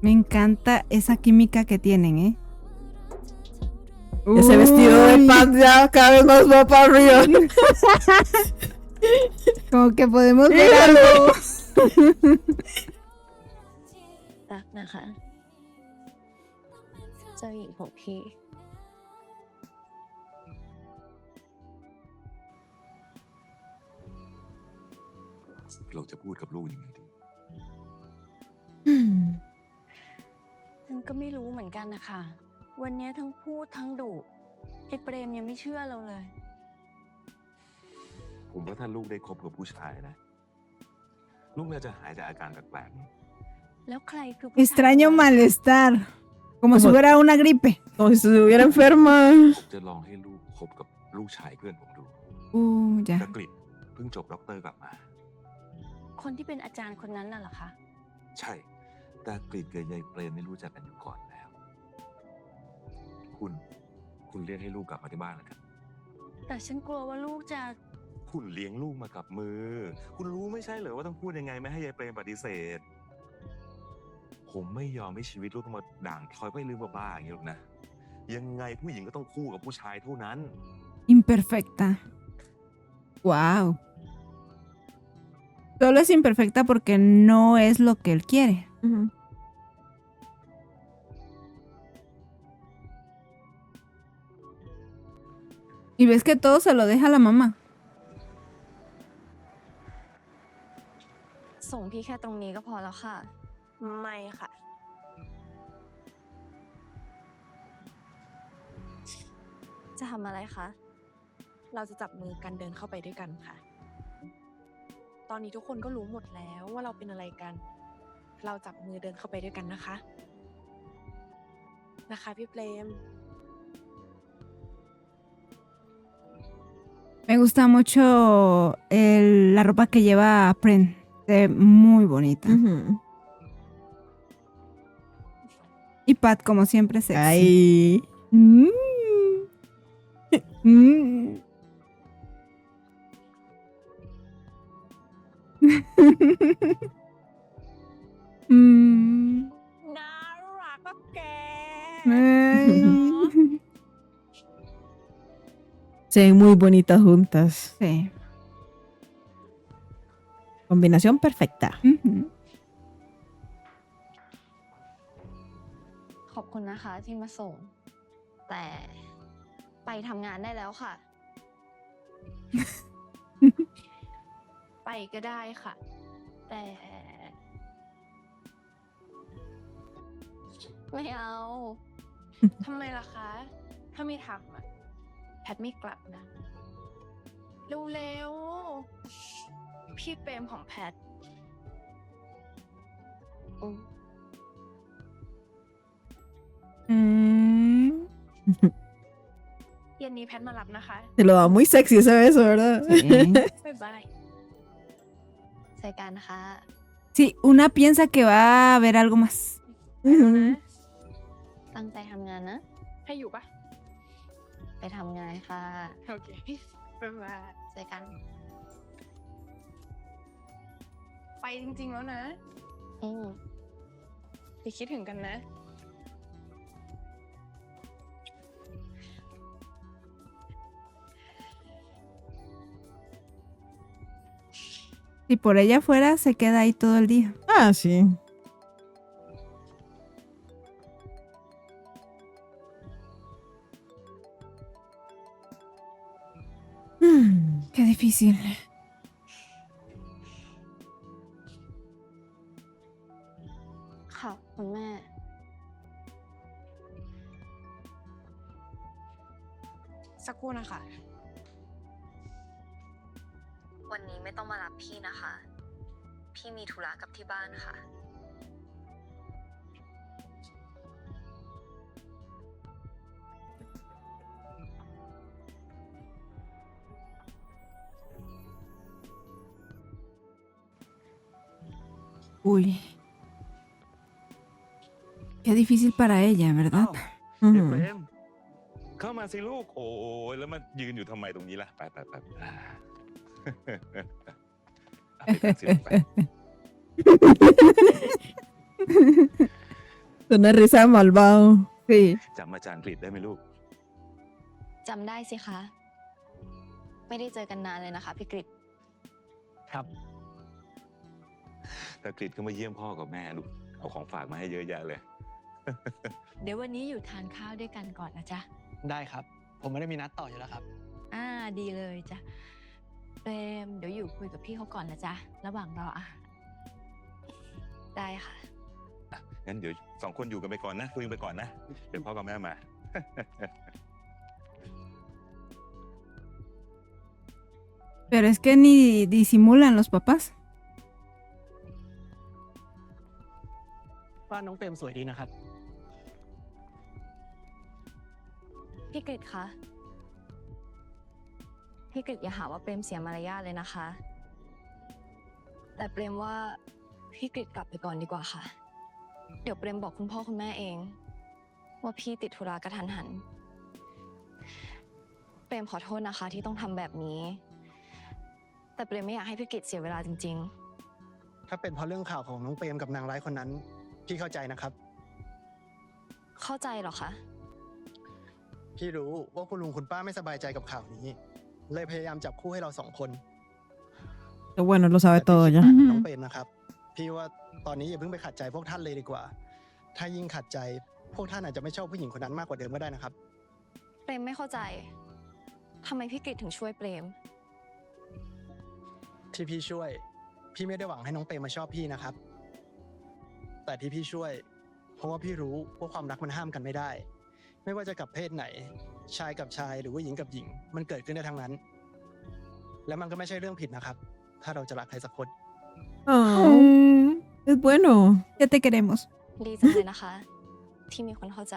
Me encanta esa química que tienen, ¿eh? Ese vestido de pants ya cada vez más va para arriba. Como que podemos ver algo. รักนะคะ เจ้าหญิงของพี่ เราจะพูดกับลูกยังไงดี ฉันก็ไม่รู้เหมือนกันนะคะ วันนี้ทั้งพูดทั้งดุไอ้เปรมยังไม่เชื่อเราเลย ผมว่าถ้าลูกได้คบกับผู้ชายนะ ลูกน่าจะหายจากอาการแปลกๆนี้ แล้วใครคือผู้ชาย Extraño malestar. Como si fuera una gripe. Como si estuviera enferma. ผมจะลองให้ลูกคบกับลูกชายเพื่อนผมดู Ya. กฤษเพิ่งจบด็อกเตอร์กลับมา คนที่เป็นอาจารย์คนนั้นน่ะเหรอคะ ใช่ แต่กฤษกับยายเปรมไม่รู้จักกันอยู่ก่อนแล้ว คุณเรียกให้ลูกกลับมาที่บ้านแล้วกัน แต่ฉันกลัวว่าลูกจะ คุณเลี้ยงลูกมากับมือ คุณรู้ไม่ใช่เหรอว่าต้องพูดยังไงไม่ให้ยายเปรมปฏิเสธ ผมไม่ยอมให้ชีวิตลูกต้องมาด่างพลอยไปเรื่องบ้าๆอย่างนี้หรอกนะ ยังไงผู้หญิงก็ต้องคู่กับผู้ชายเท่านั้น Imperfecta. Wow. Solo es imperfecta porque no es lo que él quiere. Y ves que todo se lo deja a la mamá. ส่งพี่แค่ตรงนี้ก็พอแล้วค่ะ ไม่ค่ะ จะทำอะไรคะ เราจะจับมือกันเดินเข้าไปด้วยกันค่ะ ตอนนี้ทุกคนก็รู้หมดแล้วว่าเราเป็นอะไรกัน เราจับมือเดินเข้าไปด้วยกันนะคะ นะคะพี่เปรม Me gusta mucho la ropa que lleva Pren. Se ve muy bonita. Y Pat, como siempre, sexy. Ay. Mm. น่ารักก็แก Ay. Se ven muy bonitas juntas. Sí. Combinación perfecta. ขอบคุณนะคะที่มาส่ง แต่ไปทำงานได้แล้วค่ะ ไปก็ได้ค่ะ แต่ ไม่เอา ทำไมล่ะคะ ถ้าไม่ทำอะแพทไม่กลับนะ เร็วๆ พี่เปรมของแพท เย็นนี้แพทมารับนะคะ Se lo da muy sexy ese beso, ¿verdad? บ๊ายบาย ใส่กันค่ะ Sí, una piensa que va a haber algo más. ตั้งใจทำงานนะ ให้อยู่ปะ ไปทำงานค่ะ โอเค บ๊ายบาย เจอกัน ไปจริงๆแล้วนะไปคิดถึงกันนะ Si por ella fuera, se queda ahí todo el día. Ah, sí. Qué difícil. ค่ะคุณแม่ สักครู่นะคะ วันนี้ไม่ต้องมารับพี่นะคะ พี่มีธุระกับที่บ้านค่ะ Uy. Qué difícil para ella, ¿verdad? เดี๋ยวเปรมเข้ามาสิลูก โอ้ยแล้วมันยืนอยู่ทำไมตรงนี้ล่ะ ไปไปสิลูกไป Una risa malvado. Sí. จำอาจารย์กฤษได้ไหมลูก จำได้สิคะ ไม่ได้เจอกันนานเลยนะคะพี่กฤษ ครับ ถ้ากฤษก็มาเยี่ยมพ่อกับแม่ลูก เอาของฝากมาให้เยอะแยะเลย เดี๋ยววันนี้อยู่ทานข้าวด้วยกันก่อนนะจ๊ะ ได้ครับ ผมไม่ได้มีนัดต่ออยู่แล้วครับ ดีเลยจ้ะเปรมเดี๋ยวอยู่คุยกับพี่เขาก่อนนะจ๊ะ ระหว่างรออาหาร ได้ค่ะ งั้นเดี๋ยวสองคนอยู่กันไปก่อนนะคุยกันไปก่อนนะ เดี๋ยวพ่อกับแม่มา Pero es que ni disimulan los papás. บ้านน้องเปรมสวยดีนะครับ พี่กฤษคะ พี่กฤษอย่าหาว่าเปรมเสียมารยาทเลยนะคะ แต่เปรมว่าพี่กฤษกลับไปก่อนดีกว่าค่ะ เดี๋ยวเปรมบอกคุณพ่อคุณแม่เอง ว่าพี่ติดธุระกระทันหัน เปรมขอโทษนะคะที่ต้องทำแบบนี้ แต่เปรมไม่อยากให้พี่กฤษเสียเวลาจริง ถ้าเป็นเพราะเรื่องข่าวของน้องเปรมกับนางร้ายคนนั้น พี่เข้าใจนะครับ ๆ เข้าใจเหรอคะ พี่รู้ว่าคุณลุงคุณป้าไม่สบายใจกับข่าวนี้ เลยพยายามจับคู่ให้เรา2 คน Qué bueno, lo sabe todo ya. น้องเปรมนะครับ พี่ว่าตอนนี้อย่าเพิ่งไปขัดใจพวกท่านเลยดีกว่า ถ้ายิ่งขัดใจพวกท่านอาจจะไม่ชอบผู้หญิงคนนั้นมากกว่าเดิมก็ได้นะครับ เปรมไม่เข้าใจทำไมพี่กฤษถึงช่วยเปรม ที่พี่ช่วย พี่ไม่ได้หวังให้น้องเปรมมาชอบพี่นะครับ แต่ที่พี่ช่วย เพราะว่าพี่รู้ว่าความรักมันห้ามกันไม่ได้ ไม่ว่าจะกับเพศไหน ชายกับชายหรือว่าหญิงกับหญิง มันเกิดขึ้นได้ทั้งนั้น และมันก็ไม่ใช่เรื่องผิดนะครับ ถ้าเราจะรักใครสักคน Oh, es bueno. Ya te queremos. ดีจังเลยนะคะ ที่มีคนเข้าใจ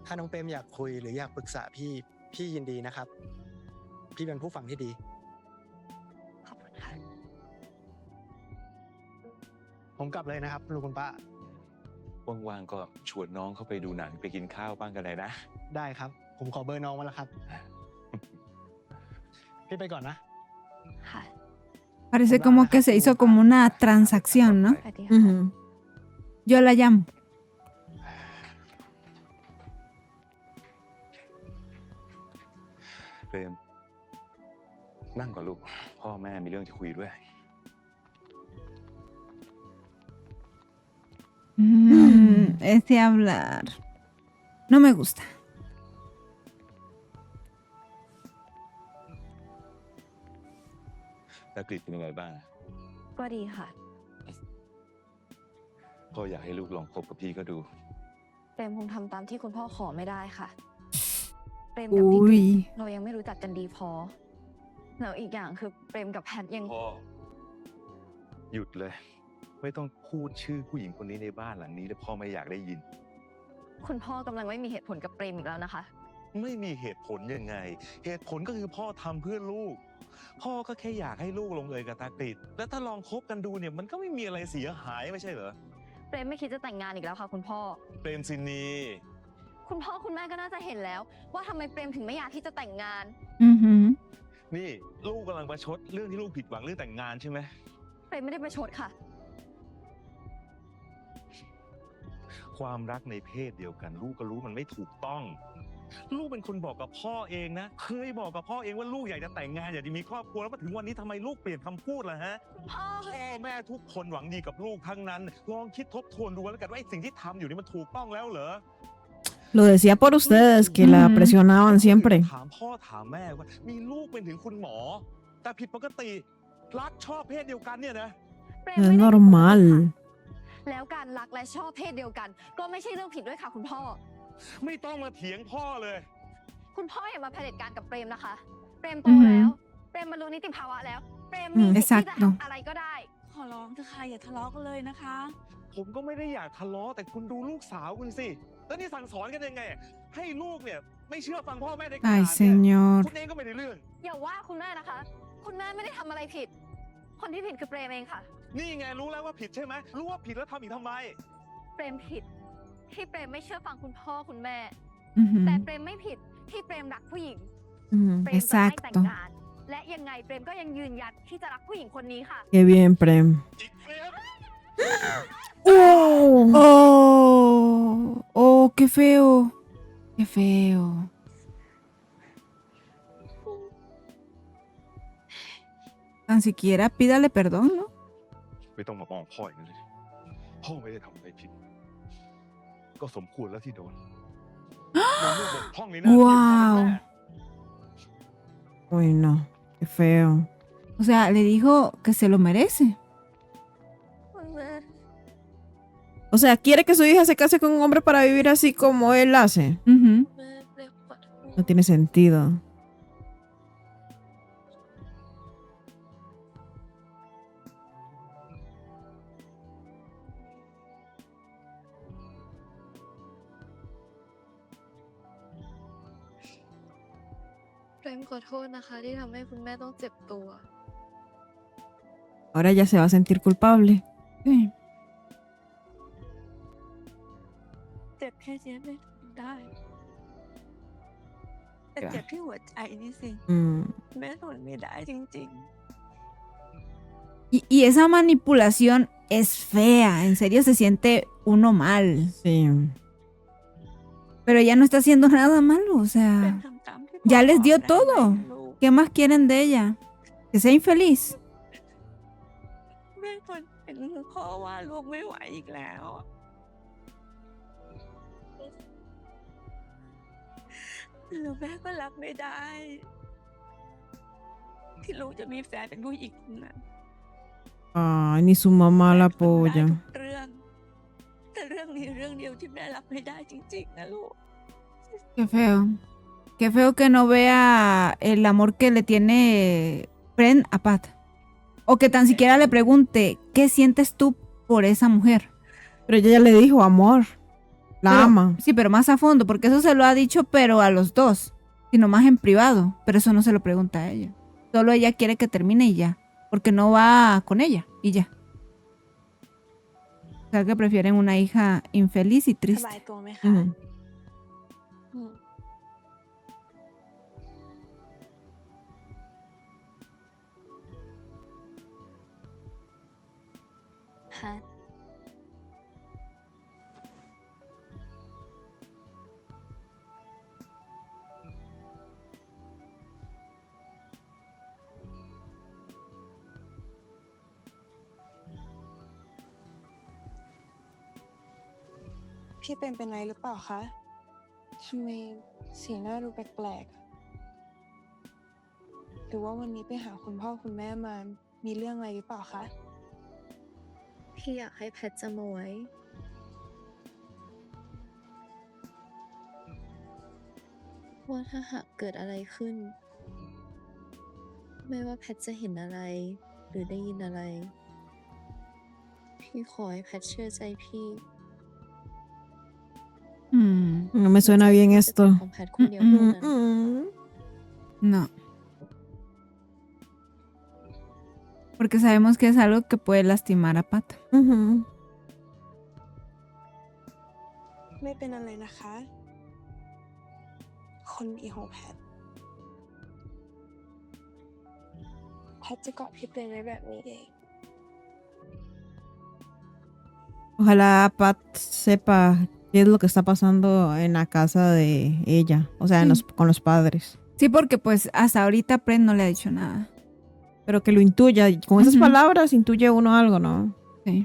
ถ้าน้องเปรมอยากคุยหรืออยากปรึกษาพี่ยินดีนะครับ พี่เป็นผู้ฟังที่ดี ขอบคุณค่ะ ผมกลับเลยนะครับลุงคุณป้า ว่างๆก็ชวนน้องเข้าไปดูหนังไปกินข้าวบ้างกันเลยนะ ได้ครับ ผมขอเบอร์น้องมาแล้วครับ พี่ไปก่อนนะ ค่ะ Parece como que se hizo como una transacción, ¿no? สวัสดีค่ะ Ujú. Yo la llamo. เปรมนั่งก่อนลูก พ่อแม่มีเรื่องจะคุยด้วย Ese hablar. No me gusta. แล้วกฤษเป็นยังไงบ้าง ก็ดีค่ะ พ่ออยากให้ลูกลองคบกับพี่ก็ดู เปรมคงทำตามที่คุณพ่อขอไม่ได้ค่ะ เปรมกับพี่กฤษ Uy. เรายังไม่รู้จักกันดีพอ แล้วอีกอย่างคือเปรมกับแพทยัง พ่อ หยุดเลย ไม่ต้องพูดชื่อผู้หญิงคนนี้ในบ้านหลังนี้แล้วพ่อไม่อยากได้ยิน คุณพ่อกำลังไม่มีเหตุผลกับเปรมอีกแล้วนะคะ ไม่มีเหตุผลยังไง เหตุผลก็คือพ่อทำเพื่อลูก พ่อก็แค่อยากให้ลูกลงเอยกับตากฤษแล้วถ้าลองคบกันดูเนี่ยมันก็ไม่มีอะไรเสียหายไม่ใช่เหรอ เปรมไม่คิดจะแต่งงานอีกแล้วค่ะ คุณพ่อ เปรมซินี คุณพ่อคุณแม่ก็น่าจะเห็นแล้ว ว่าทำไมเปรมถึงไม่อยากที่จะแต่งงาน Ujú. นี่ลูกกำลังประชดเรื่องที่ลูกผิดหวังเรื่องแต่งงานใช่ไหม เปรมไม่ได้ประชดค่ะ ความรักในเพศเดียวกัน ลูกก็รู้มันไม่ถูกต้อง ลูกเป็นคนบอกกับพ่อเองนะ เคยบอกกับพ่อเองว่าลูกอยากจะแต่งงานอยากจะมีครอบครัวแล้วมาถึงวันนี้ทำไมลูกเปลี่ยนคำพูดล่ะฮะ พ่อ พ่อแม่ทุกคนหวังดีกับลูกทั้งนั้น ลองคิดทบทวนดูแล้วกันว่าไอ้สิ่งที่ทำอยู่นี่มันถูกต้องแล้วเหรอ Lo decía por ustedes, que la presionaban siempre. ถามพ่อถามแม่ว่ามีลูกเป็นถึงคุณหมอ แต่ผิดปกติรักชอบเพศเดียวกันเนี่ยนะ เปรม Es ไม่ได้ normal. แล้วการรักและชอบเพศเดียวกัน ก็ไม่ใช่เรื่องผิดด้วยค่ะ คุณพ่อ ไม่ต้องมาเถียงพ่อเลย คุณพ่ออย่ามาเผด็จการกับเปรมนะคะ เปรมโต อือหือ แล้ว เปรมบรรลุนิติภาวะแล้ว เปรมมีสิทธิ์ที่จะ Exacto ทำอะไรก็ได้ ขอร้องเถอะค่ะอย่าทะเลาะกันเลยนะคะ ผมก็ไม่ได้อยากทะเลาะแต่คุณดูลูกสาวคุณสิ แล้วนี่สั่งสอนกันยังไง ให้ลูกเนี่ยไม่เชื่อฟังพ่อแม่ได้ขนาด Ay, เนี่ย señor. คุณเองก็ไม่ได้เรื่อง อย่าว่าคุณแม่นะคะ คุณแม่ไม่ได้ทำอะไรผิด คนที่ผิดคือเปรมเองค่ะ นี่ไงรู้แล้วว่าผิดใช่ไหมรู้ว่าผิดแล้วทำอีกทำไม เปรมผิด ที่เปรมไม่เชื่อฟังคุณพ่อคุณแม่ Ujú. แต่เปรมไม่ผิดที่เปรมรักผู้หญิง Ujú. เปรมจะไม่แต่ง Exacto. งาน และยังไงเปรมก็ยังยืนยันที่จะรักผู้หญิงคนนี้ค่ะ Qué bien, Prem. อีกเฟรม Oh. Oh, oh, qué feo. Qué feo. Tan siquiera pídale perdón, ¿no? ไม่ต้องมามองพ่ออย่างนั้นเลยพ่อไม่ได้ทำอะไรผิด ก็สมควรแล้วที่โดนโดนลูกบกพร่องในหน้าที่ของพ่อและ Wow. แม่ Uy, no. Qué feo. O sea, le dijo que se lo merece. คุณแม่ O sea, quiere que su hija se case con un hombre para vivir así como él hace. Ujú. แม่เปรมขอโทษ No tiene sentido. เปรมขอโทษนะคะ ที่ทำให้คุณแม่ต้องเจ็บตัว Ahora ya se va a sentir culpable. Sí. เจ็บแค่นี้ไม่ได้ แต่เจ็บที่หัวใจนี่สิ อืม แม่ทนไม่ได้จริง Y esa manipulación es fea, en serio se siente uno mal. Sí. Pero ella no está haciendo nada malo, o ๆ เป็น sea, ทำตามที่พ่อ ya les บอก dio ได้ไหม todo. ลูก ¿Qué más quieren de ella? Que sea infeliz. แม่ทนเป็นพ่อว่าลูกไม่ไหวอีกแล้ว แล้วแม่ก็รับไม่ได้ ที่ลูกจะมีแฟนเป็นผู้หญิงคนนั้น Ay, ni su mamá la ได้ apoya. ทุกเรื่อง แต่เรื่องนี้เรื่องเดียวที่แม่รับไม่ได้จริงๆนะลูก Qué feo. Qué feo que no vea el amor que le tiene Pren a Pat. O que tan siquiera le pregunte, ¿qué sientes tú por esa mujer? Pero ella ya le dijo amor. La Pero- ama. Sí, pero más a fondo, porque eso se lo ha dicho, pero a los dos, sino más en privado. Pero eso no se lo pregunta a ella. Solo ella quiere que termine y ya, porque no va con ella y ya. O sea, que prefieren una hija infeliz y ส triste. บายตัวไหมคะ Ujú. อืม แพท พี่เป็นไรหรือเปล่าคะทำไมสีหน้าดูแปลกๆอะหรือว่าวันนี้ไปหาคุณพ่อคุณแม่มา มีเรื่องอะไรหรือเปล่าคะ พี่อยากให้แพทจำเอาไว้ ว่าถ้าหากเกิดอะไรขึ้น ไม่ว่าแพทจะเห็นอะไร หรือได้ยินอะไร พี่ขอให้แพทเชื่อใจพี่ No me suena bien จะเป็น esto. ของแพทคนเดียวเท่านั้น No. Porque sabemos que es algo que puede lastimar a Pat. Ujú. ไม่เป็นอะไรนะคะ คนดีของแพท แพทจะเกาะพี่เปรมไว้แบบนี้เอง Ojalá Pat sepa qué es lo que está pasando en la casa de ella, o sea, con los padres. Sí, porque pues hasta ahorita Pren no le ha dicho nada. Pero que lo intuya, y con esas Ujú. palabras intuye uno algo, ¿no? Sí.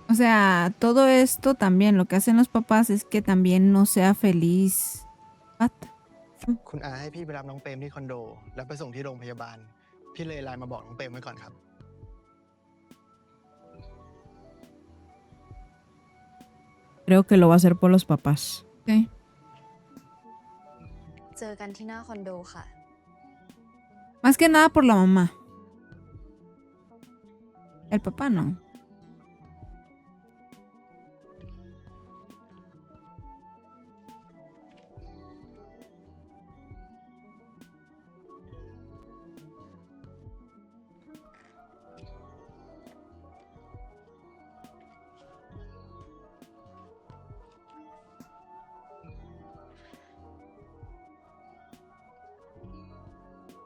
O sea, todo esto también, lo que hacen los papás es que también no sea feliz Pat. คุณอาให้พี่ไปรับน้องเปรมที่คอนโด แล้วไปส่งที่โรงพยาบาล พี่เลยไลน์มาบอกน้องเปรมไว้ก่อนครับ Creo que lo va a hacer por los papás. Sí. เจอกันที่หน้าคอนโดค่ะ Más que nada por la mamá. El papá no.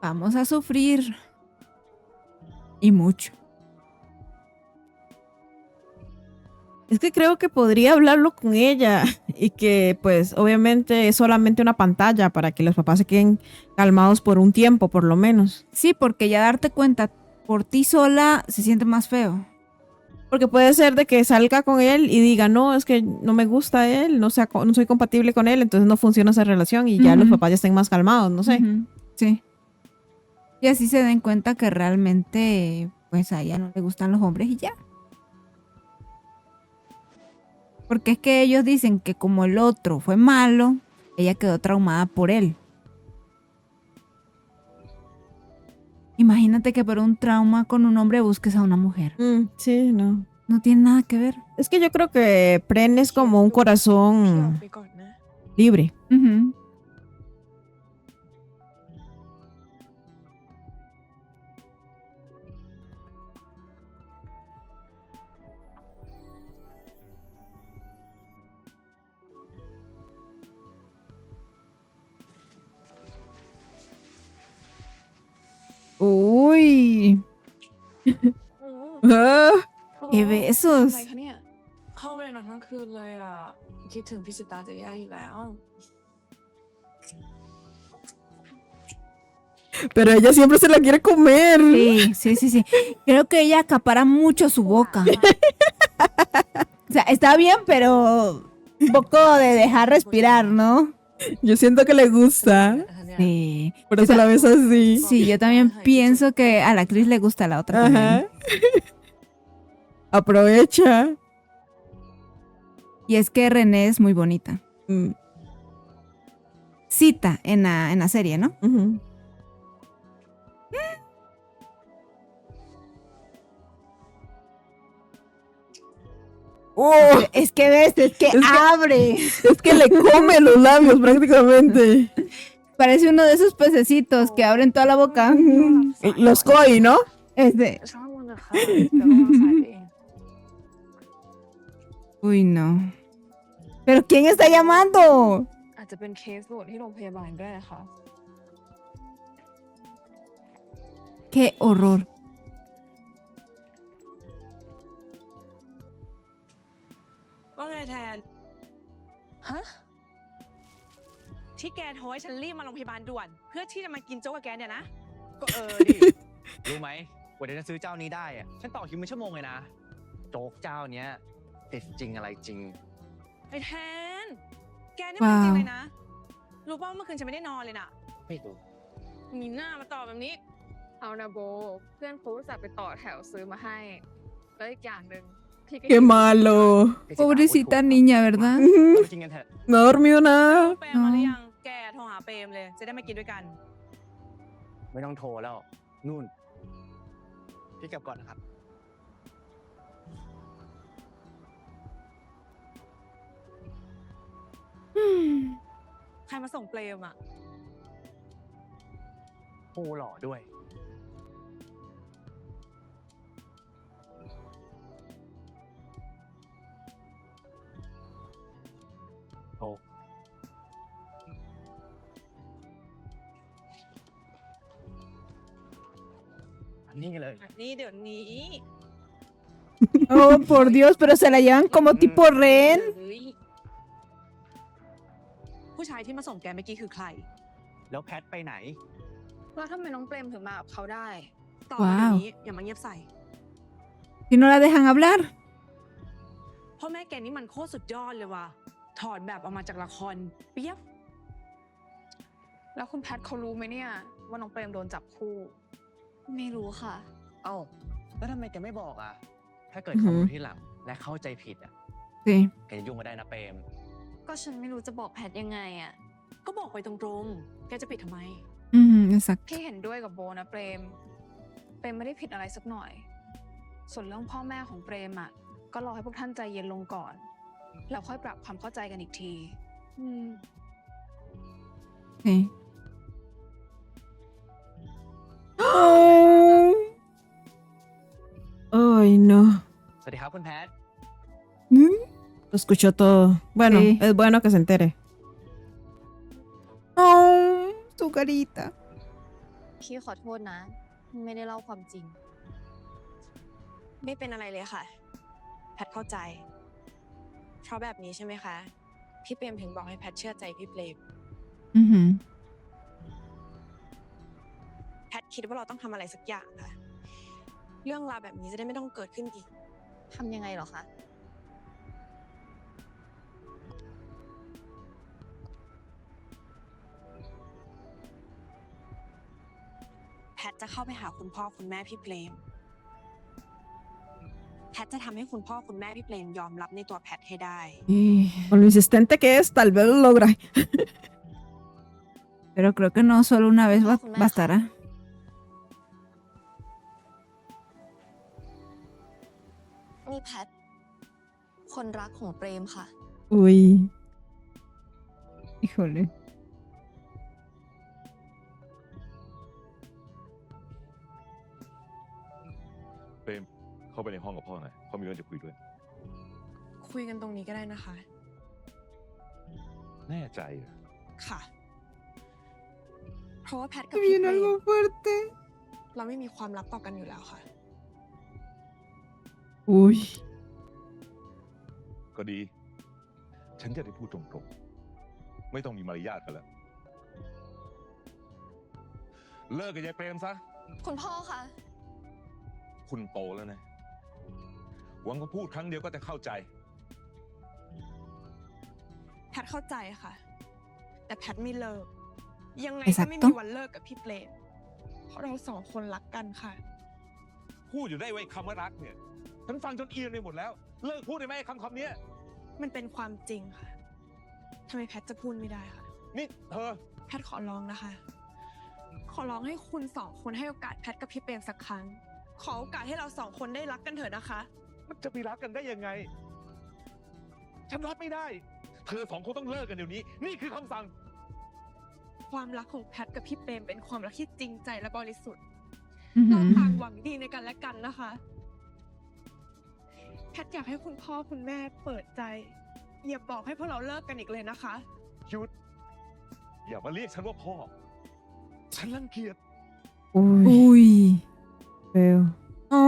Vamos a sufrir. Y mucho. Es que creo que podría hablarlo con ella y que pues obviamente es solamente una pantalla para que los papás se queden calmados por un tiempo, por lo menos. Sí, porque ya darte cuenta por ti sola se siente más feo. Porque puede ser de que salga con él y diga, no, es que no me gusta él, no soy compatible con él, entonces no funciona esa relación y ya los Ujú. papás ya estén más calmados, no sé. Ujú, sí. Y así se den cuenta que realmente, pues a ella no le gustan los hombres y ya. Porque es que ellos dicen que como el otro fue malo, ella quedó traumada por él. Imagínate que por un trauma con un hombre busques a una mujer. Sí, no. No tiene nada que ver. Es que yo creo que Pren es como un พี่ออก corazón ไปก่อนนะ libre. Ujú. เออเอเวสุส อะไรคะเนี่ย เข้าไปนอนทั้งคืนเลยอ่ะ คิดถึงพี่สิตาจะแย่อยู่แล้ว Pero ella siempre se la quiere comer. Sí. Creo que ella acapara mucho su boca. O sea, está bien, pero un poco de dejar respirar, ¿no? Yo siento que le gusta. Sí. Por eso la ves así. Sí, yo también pienso que a la actriz le gusta la otra Ajá. también. Aprovecha. Y es que René es muy bonita. Cita en la serie, ¿no? Oh, es que ves, es que abre. Es que le come los labios prácticamente. Parece uno de esos pececitos que abren toda la boca. Los koi, ¿no? Uy, no. ¿Pero quién está llamando? อาจจะเป็นเคสโหลดที่โรงพยาบาลด้วยนะคะ Qué horror. ว่าไงแทน ฮะ ที่แกโทรให้ฉันรีบมาโรงพยาบาลด่วน เพื่อที่จะมากินโจ๊กกับแกเนี่ยนะ ก็ดิ รู้ไหมกว่าจะซื้อเจ้านี้ได้อะฉันต่อคิวเป็นชั่วโมงเลยนะ โจ๊กเจ้าเนี้ยเด็ดจริงอะไรจริง ไอ้แทน แกนี่มันจริงเลยนะ รู้ป่ะว่าเมื่อคืนฉันไม่ได้นอนเลยน่ะ ไม่รู้ มีหน้ามาตอบแบบนี้ เอานะโบ เพื่อนเขาอุตส่าห์ไปต่อแถวซื้อมาให้ แล้วอีกอย่างหนึ่งพี่ก็ Qué malo. Pobrecita niña, ¿verdad? กินกันเถอะ No ha dormido nada. เปรมมาหรือยัง แกโทรหาเปรมเลย จะได้มากินด้วยกัน ไม่ต้องโทรแล้ว นู่น พี่กลับก่อนนะครับ ใครมาส่งเปรมอ่ะ โอ้หล่อด้วย โอ้อันนี้เลย นี่เดี๋ยวนี้ Oh, por Dios, pero se la llevan como tipo rehén. ผู้ชายที่มาส่งแกเมื่อกี้คือใคร แล้วแพทไปไหน แล้วทำไมน้องเปรมถึงมากับเขาได้ ตอบมาเดี๋ยวนี้อย่ามาเงียบใส่ Si no la dejan hablar. พ่อแม่แกนี่มันโคตรสุดยอดเลยว่ะ ถอดแบบออกมาจากละครเปียบ แล้วคุณแพทเขารู้ไหมเนี่ย ว่าน้องเปรมโดนจับคู่ ไม่รู้ค่ะ เอ้า แล้วทำไมแกไม่บอกอ่ะ ถ้าเกิดเขารู้ที่หลังและเข้าใจผิดอ่ะ Sí. แกจะยุ่งมาได้นะเปรม ก็ฉันไม่รู้จะบอกแพทยังไงอ่ะ ก็บอกไปตรงๆ แกจะปิดทำไม Exacto. พี่เห็นด้วยกับโบนะเปรม เปรมไม่ได้ผิดอะไรสักหน่อย ส่วนเรื่องพ่อแม่ของเปรมอ่ะ ก็รอให้พวกท่านใจเย็นลงก่อน แล้วค่อยปรับความเข้าใจกันอีกที Sí. Ay, no. สวัสดีครับคุณแพท Lo escuchó todo. Bueno, Sí. es bueno que se entere. Oh, su carita. พี่ขอโทษนะ ไม่ได้เล่าความจริง ไม่เป็นอะไรเลยค่ะ แพทเข้าใจ เพราะแบบนี้ใช่ไหมคะ พี่เปรมถึงบอกให้แพทเชื่อใจพี่เปรม Ujú. แพทคิดว่าเราต้องทำอะไรสักอย่างค่ะ เรื่องราวแบบนี้จะได้ไม่ต้องเกิดขึ้นอีก ทำยังไงเหรอคะ แพทจะเข้าไปหาคุณพ่อคุณแม่พี่เปรม แพทจะทำให้คุณพ่อคุณแม่พี่เปรมยอมรับในตัวแพทให้ได้ Y con lo insistente que es, tal vez lo logra. Pero creo que no solo una vez bastará. นี่แพท คนรักของเปรมค่ะ Uy. Híjole. เปรมเข้าไปในห้องกับพ่อหน่อยพ่อมีเรื่องจะคุยด้วย คุยกันตรงนี้ก็ได้นะคะ แน่ใจเหรอ ค่ะ เพราะว่าแพทกับพี่เปรมเราไม่มีความลับต่อกันอยู่แล้วค่ะ อุ้ย ก็ดี ฉันจะได้พูดตรงๆ ไม่ต้องมีมารยาทกันแล้ว เลิกกับยายเปรมซะ คุณพ่อคะ คุณโตแล้วนะ หวังว่าพูดครั้งเดียวก็จะเข้าใจ แพทเข้าใจค่ะ แต่แพทไม่เลิก ยังไงก็ Exacto ไม่มีวันเลิกกับพี่เปรมเพราะเราสองคนรักกันค่ะ พูดอยู่ได้ไว้คำว่ารักเนี่ย ฉันฟังจนเอียนไปหมดแล้ว เลิกพูดได้ไหมคำเนี้ย มันเป็นความจริงค่ะทำไมแพทจะพูดไม่ได้ค่ะ นี่เธอ แพทขอร้องนะคะ ขอร้องให้คุณสองคนให้โอกาสแพทกับพี่เปรมสักครั้ง ขอโอกาสให้เราสองคนได้รักกันเถอะนะคะ มันจะไปรักกันได้ยังไง ฉันรับไม่ได้ เธอสองคนต้องเลิกกันเดี๋ยวนี้ นี่คือคำสั่ง ความรักของแพทกับพี่เปรมเป็นความรักที่จริงใจและบริสุทธิ์ อือหื เรา อ ต่างหวังดีในกันและกันนะคะ แพทอยากให้คุณพ่อคุณแม่เปิดใจ อย่าบอกให้พวกเราเลิกกันอีกเลยนะคะ หยุด อย่ามาเรียกฉันว่าพ่อ ฉันรังเกียจ อุ้ยเบลอ๋อ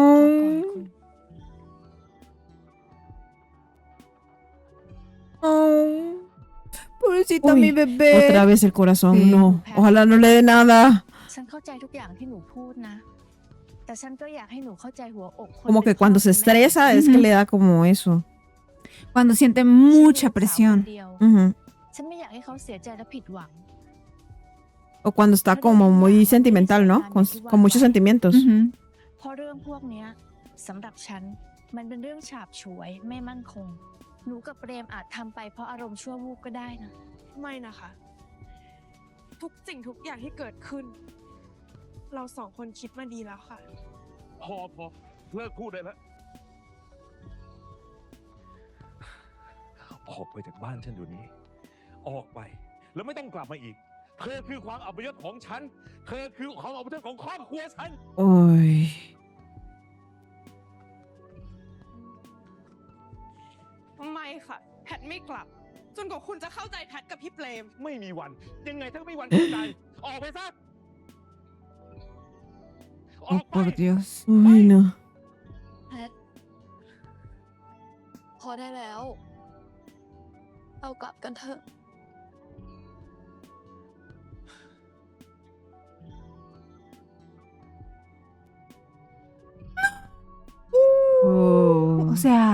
Pobrecita Uy, mi bebé. otra vez el corazón, Sí. no. Ojalá no le dé nada. ฉันเข้าใจทุกอย่างที่หนูพูดนะ แต่ฉันก็อยากให้หนูเข้าใจหัวอกคน Como เป็ que น cuando พ่อ se เป็นแม่ estresa es que le da como eso. Cuando siente ฉันมี mucha ลูกสาวคน presión. เดียว Ujú. ฉันไม่อยากให้เขาเสียใจและผิดหวัง O cuando está como muy sentimental, ¿no? Con muchos sentimientos. Ujú. เพราะเรื่องพวกเนี้ยสำหรับฉันมันเป็นเรื่องฉาบฉวยไม่มั่นคง หนูกับเปรมอาจทำไปเพราะอารมณ์ชั่ววูบก็ได้นะ ไม่นะคะ ทุกสิ่งทุกอย่างที่เกิดขึ้น เราสองคนคิดมาดีแล้วค่ะ พอเลิกพูดได้แล้ว ออกไปจากบ้านฉันเดี๋ยวนี้ ออกไป แล้วไม่ต้องกลับมาอีก เธอคือความอับยศของฉัน เธอคือความอับยศของครอบครัวฉัน Uy. ไม่ค่ะ แพทไม่กลับ จนกว่าคุณจะเข้าใจแพทกับพี่เปรม ไม่มีวัน ยังไงเธอก็ไม่มีวันเข้าใจ ออกไปซะ อ Oh, อกไป por Dios. Uy, no. แพท พอได้แล้ว เรากลับกันเถอะ Oh. O sea,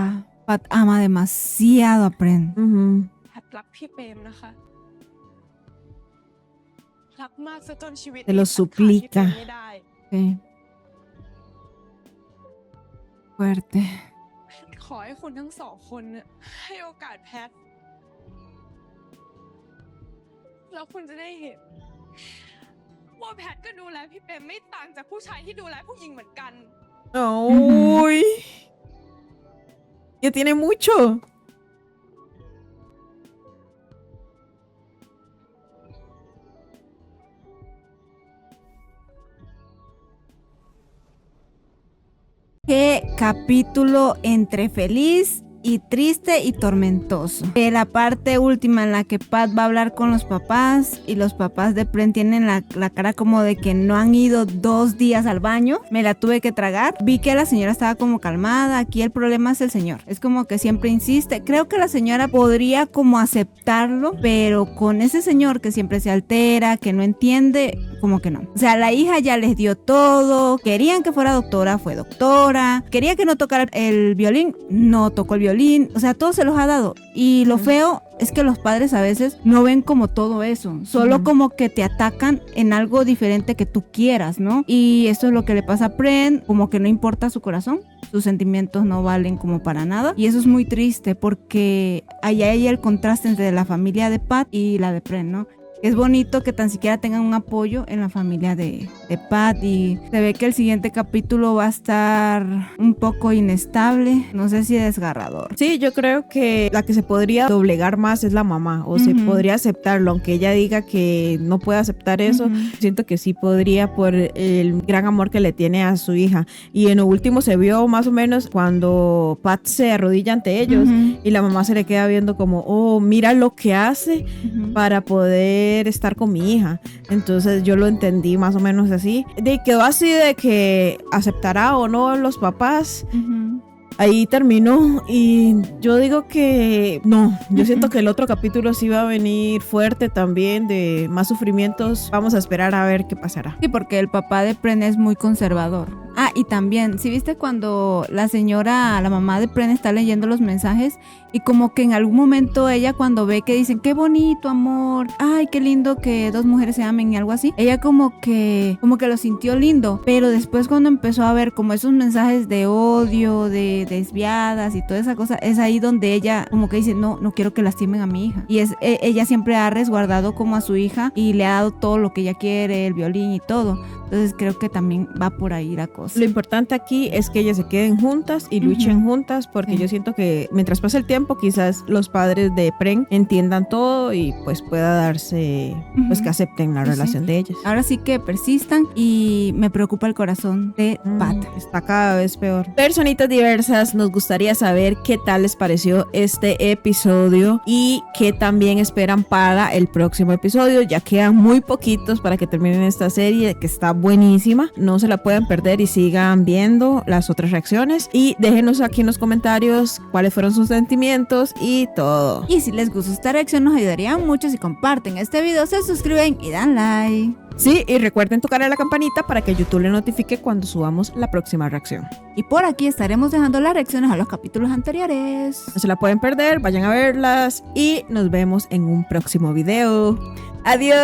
Pat ama demasiado a Pren. Ujú. แพทรักพี่เปรมนะคะ รักมากซะจนชีวิต Te lo นี้แพทขาดพี่เปร suplica. มไม่ได้ Sí. Fuerte. ขอให้คุณทั้งสองคนน่ะให้โอกาสแพท แล้วคุณจะได้เห็น ว่าแพทก็ดูแลพี่เปรมไม่ต่างจากผู้ชายที่ดูแลผู้หญิงเหมือนกัน Uy. Ya tiene mucho. Qué capítulo entre feliz y triste y tormentoso. De la parte última en la que Pat va a hablar con los papás y los papás de Pren tienen la cara como de que no han ido 2 días al baño. Me la tuve que tragar. Vi que la señora estaba como calmada. Aquí el problema es el señor. Es como que siempre insiste. Creo que la señora podría como aceptarlo, pero con ese señor que siempre se altera, que no entiende, como que no. O sea, la hija ya les dio todo. Querían que fuera doctora, fue doctora. Quería que no tocara el violín, no tocó el violín. O sea, todo se los ha dado. Y lo feo es que los padres a veces no ven como todo eso. Solo como que te atacan en algo diferente que tú quieras, ¿no? Y esto es lo que le pasa a Pren. Como que no importa su corazón. Sus sentimientos no valen como para nada. Y eso es muy triste porque ahí hay el contraste entre la familia de Pat y la de Pren, ¿no? Es bonito que tan siquiera tengan un apoyo en la familia de Pat, y se ve que el siguiente capítulo va a estar un poco inestable, no sé si desgarrador. Sí, yo creo que la que se podría doblegar más es la mamá, o se podría aceptarlo, aunque ella diga que no puede aceptar eso. Siento que sí podría por el gran amor que le tiene a su hija. Y en lo último se vio más o menos cuando Pat se arrodilla ante ellos y la mamá se le queda viendo como, oh, mira lo que hace para poder estar con mi hija. Entonces yo lo entendí más o menos así. De quedó así de que aceptará o no los papás. ahí terminó y yo digo que no, yo siento que el otro capítulo sí va a venir fuerte también, de más sufrimientos. Vamos a esperar a ver qué pasará. Sí, porque el papá de Pren es muy conservador. Ah, y también, ¿sí viste cuando la mamá de Pren está leyendo los mensajes y como que en algún momento ella cuando ve que dicen qué bonito amor, ay qué lindo que dos mujeres se amen y algo así, ella como que lo sintió lindo, pero después cuando empezó a ver como esos mensajes de odio, de desviadas y toda esa cosa, es ahí donde ella como que dice no quiero que lastimen a mi hija, y ella siempre ha resguardado como a su hija y le ha dado todo lo que ella quiere, el violín y todo. Entonces creo que también va por ahí la cosa. Lo importante aquí es que ellas se queden juntas y luchen juntas, porque yo siento que mientras pase el tiempo quizás los padres de Pren entiendan todo y pues pueda darse, pues que acepten la relación de ellas. Ahora sí que persistan, y me preocupa el corazón de Pat. Está cada vez peor. Personitas diversas, nos gustaría saber qué tal les pareció este episodio y qué también esperan para el próximo episodio. Ya quedan muy poquitos para que terminen esta serie que está buenísima, no se la pueden perder y sigan viendo las otras reacciones y déjenos aquí en los comentarios cuáles fueron sus sentimientos y todo. Y si les gustó esta reacción nos ayudaría mucho si comparten este video, se suscriben y dan like. Sí, y recuerden tocar a la campanita para que YouTube le notifique cuando subamos la próxima reacción. Y por aquí estaremos dejando las reacciones a los capítulos anteriores. No se la pueden perder, vayan a verlas y nos vemos en un próximo video. ¡Adiós!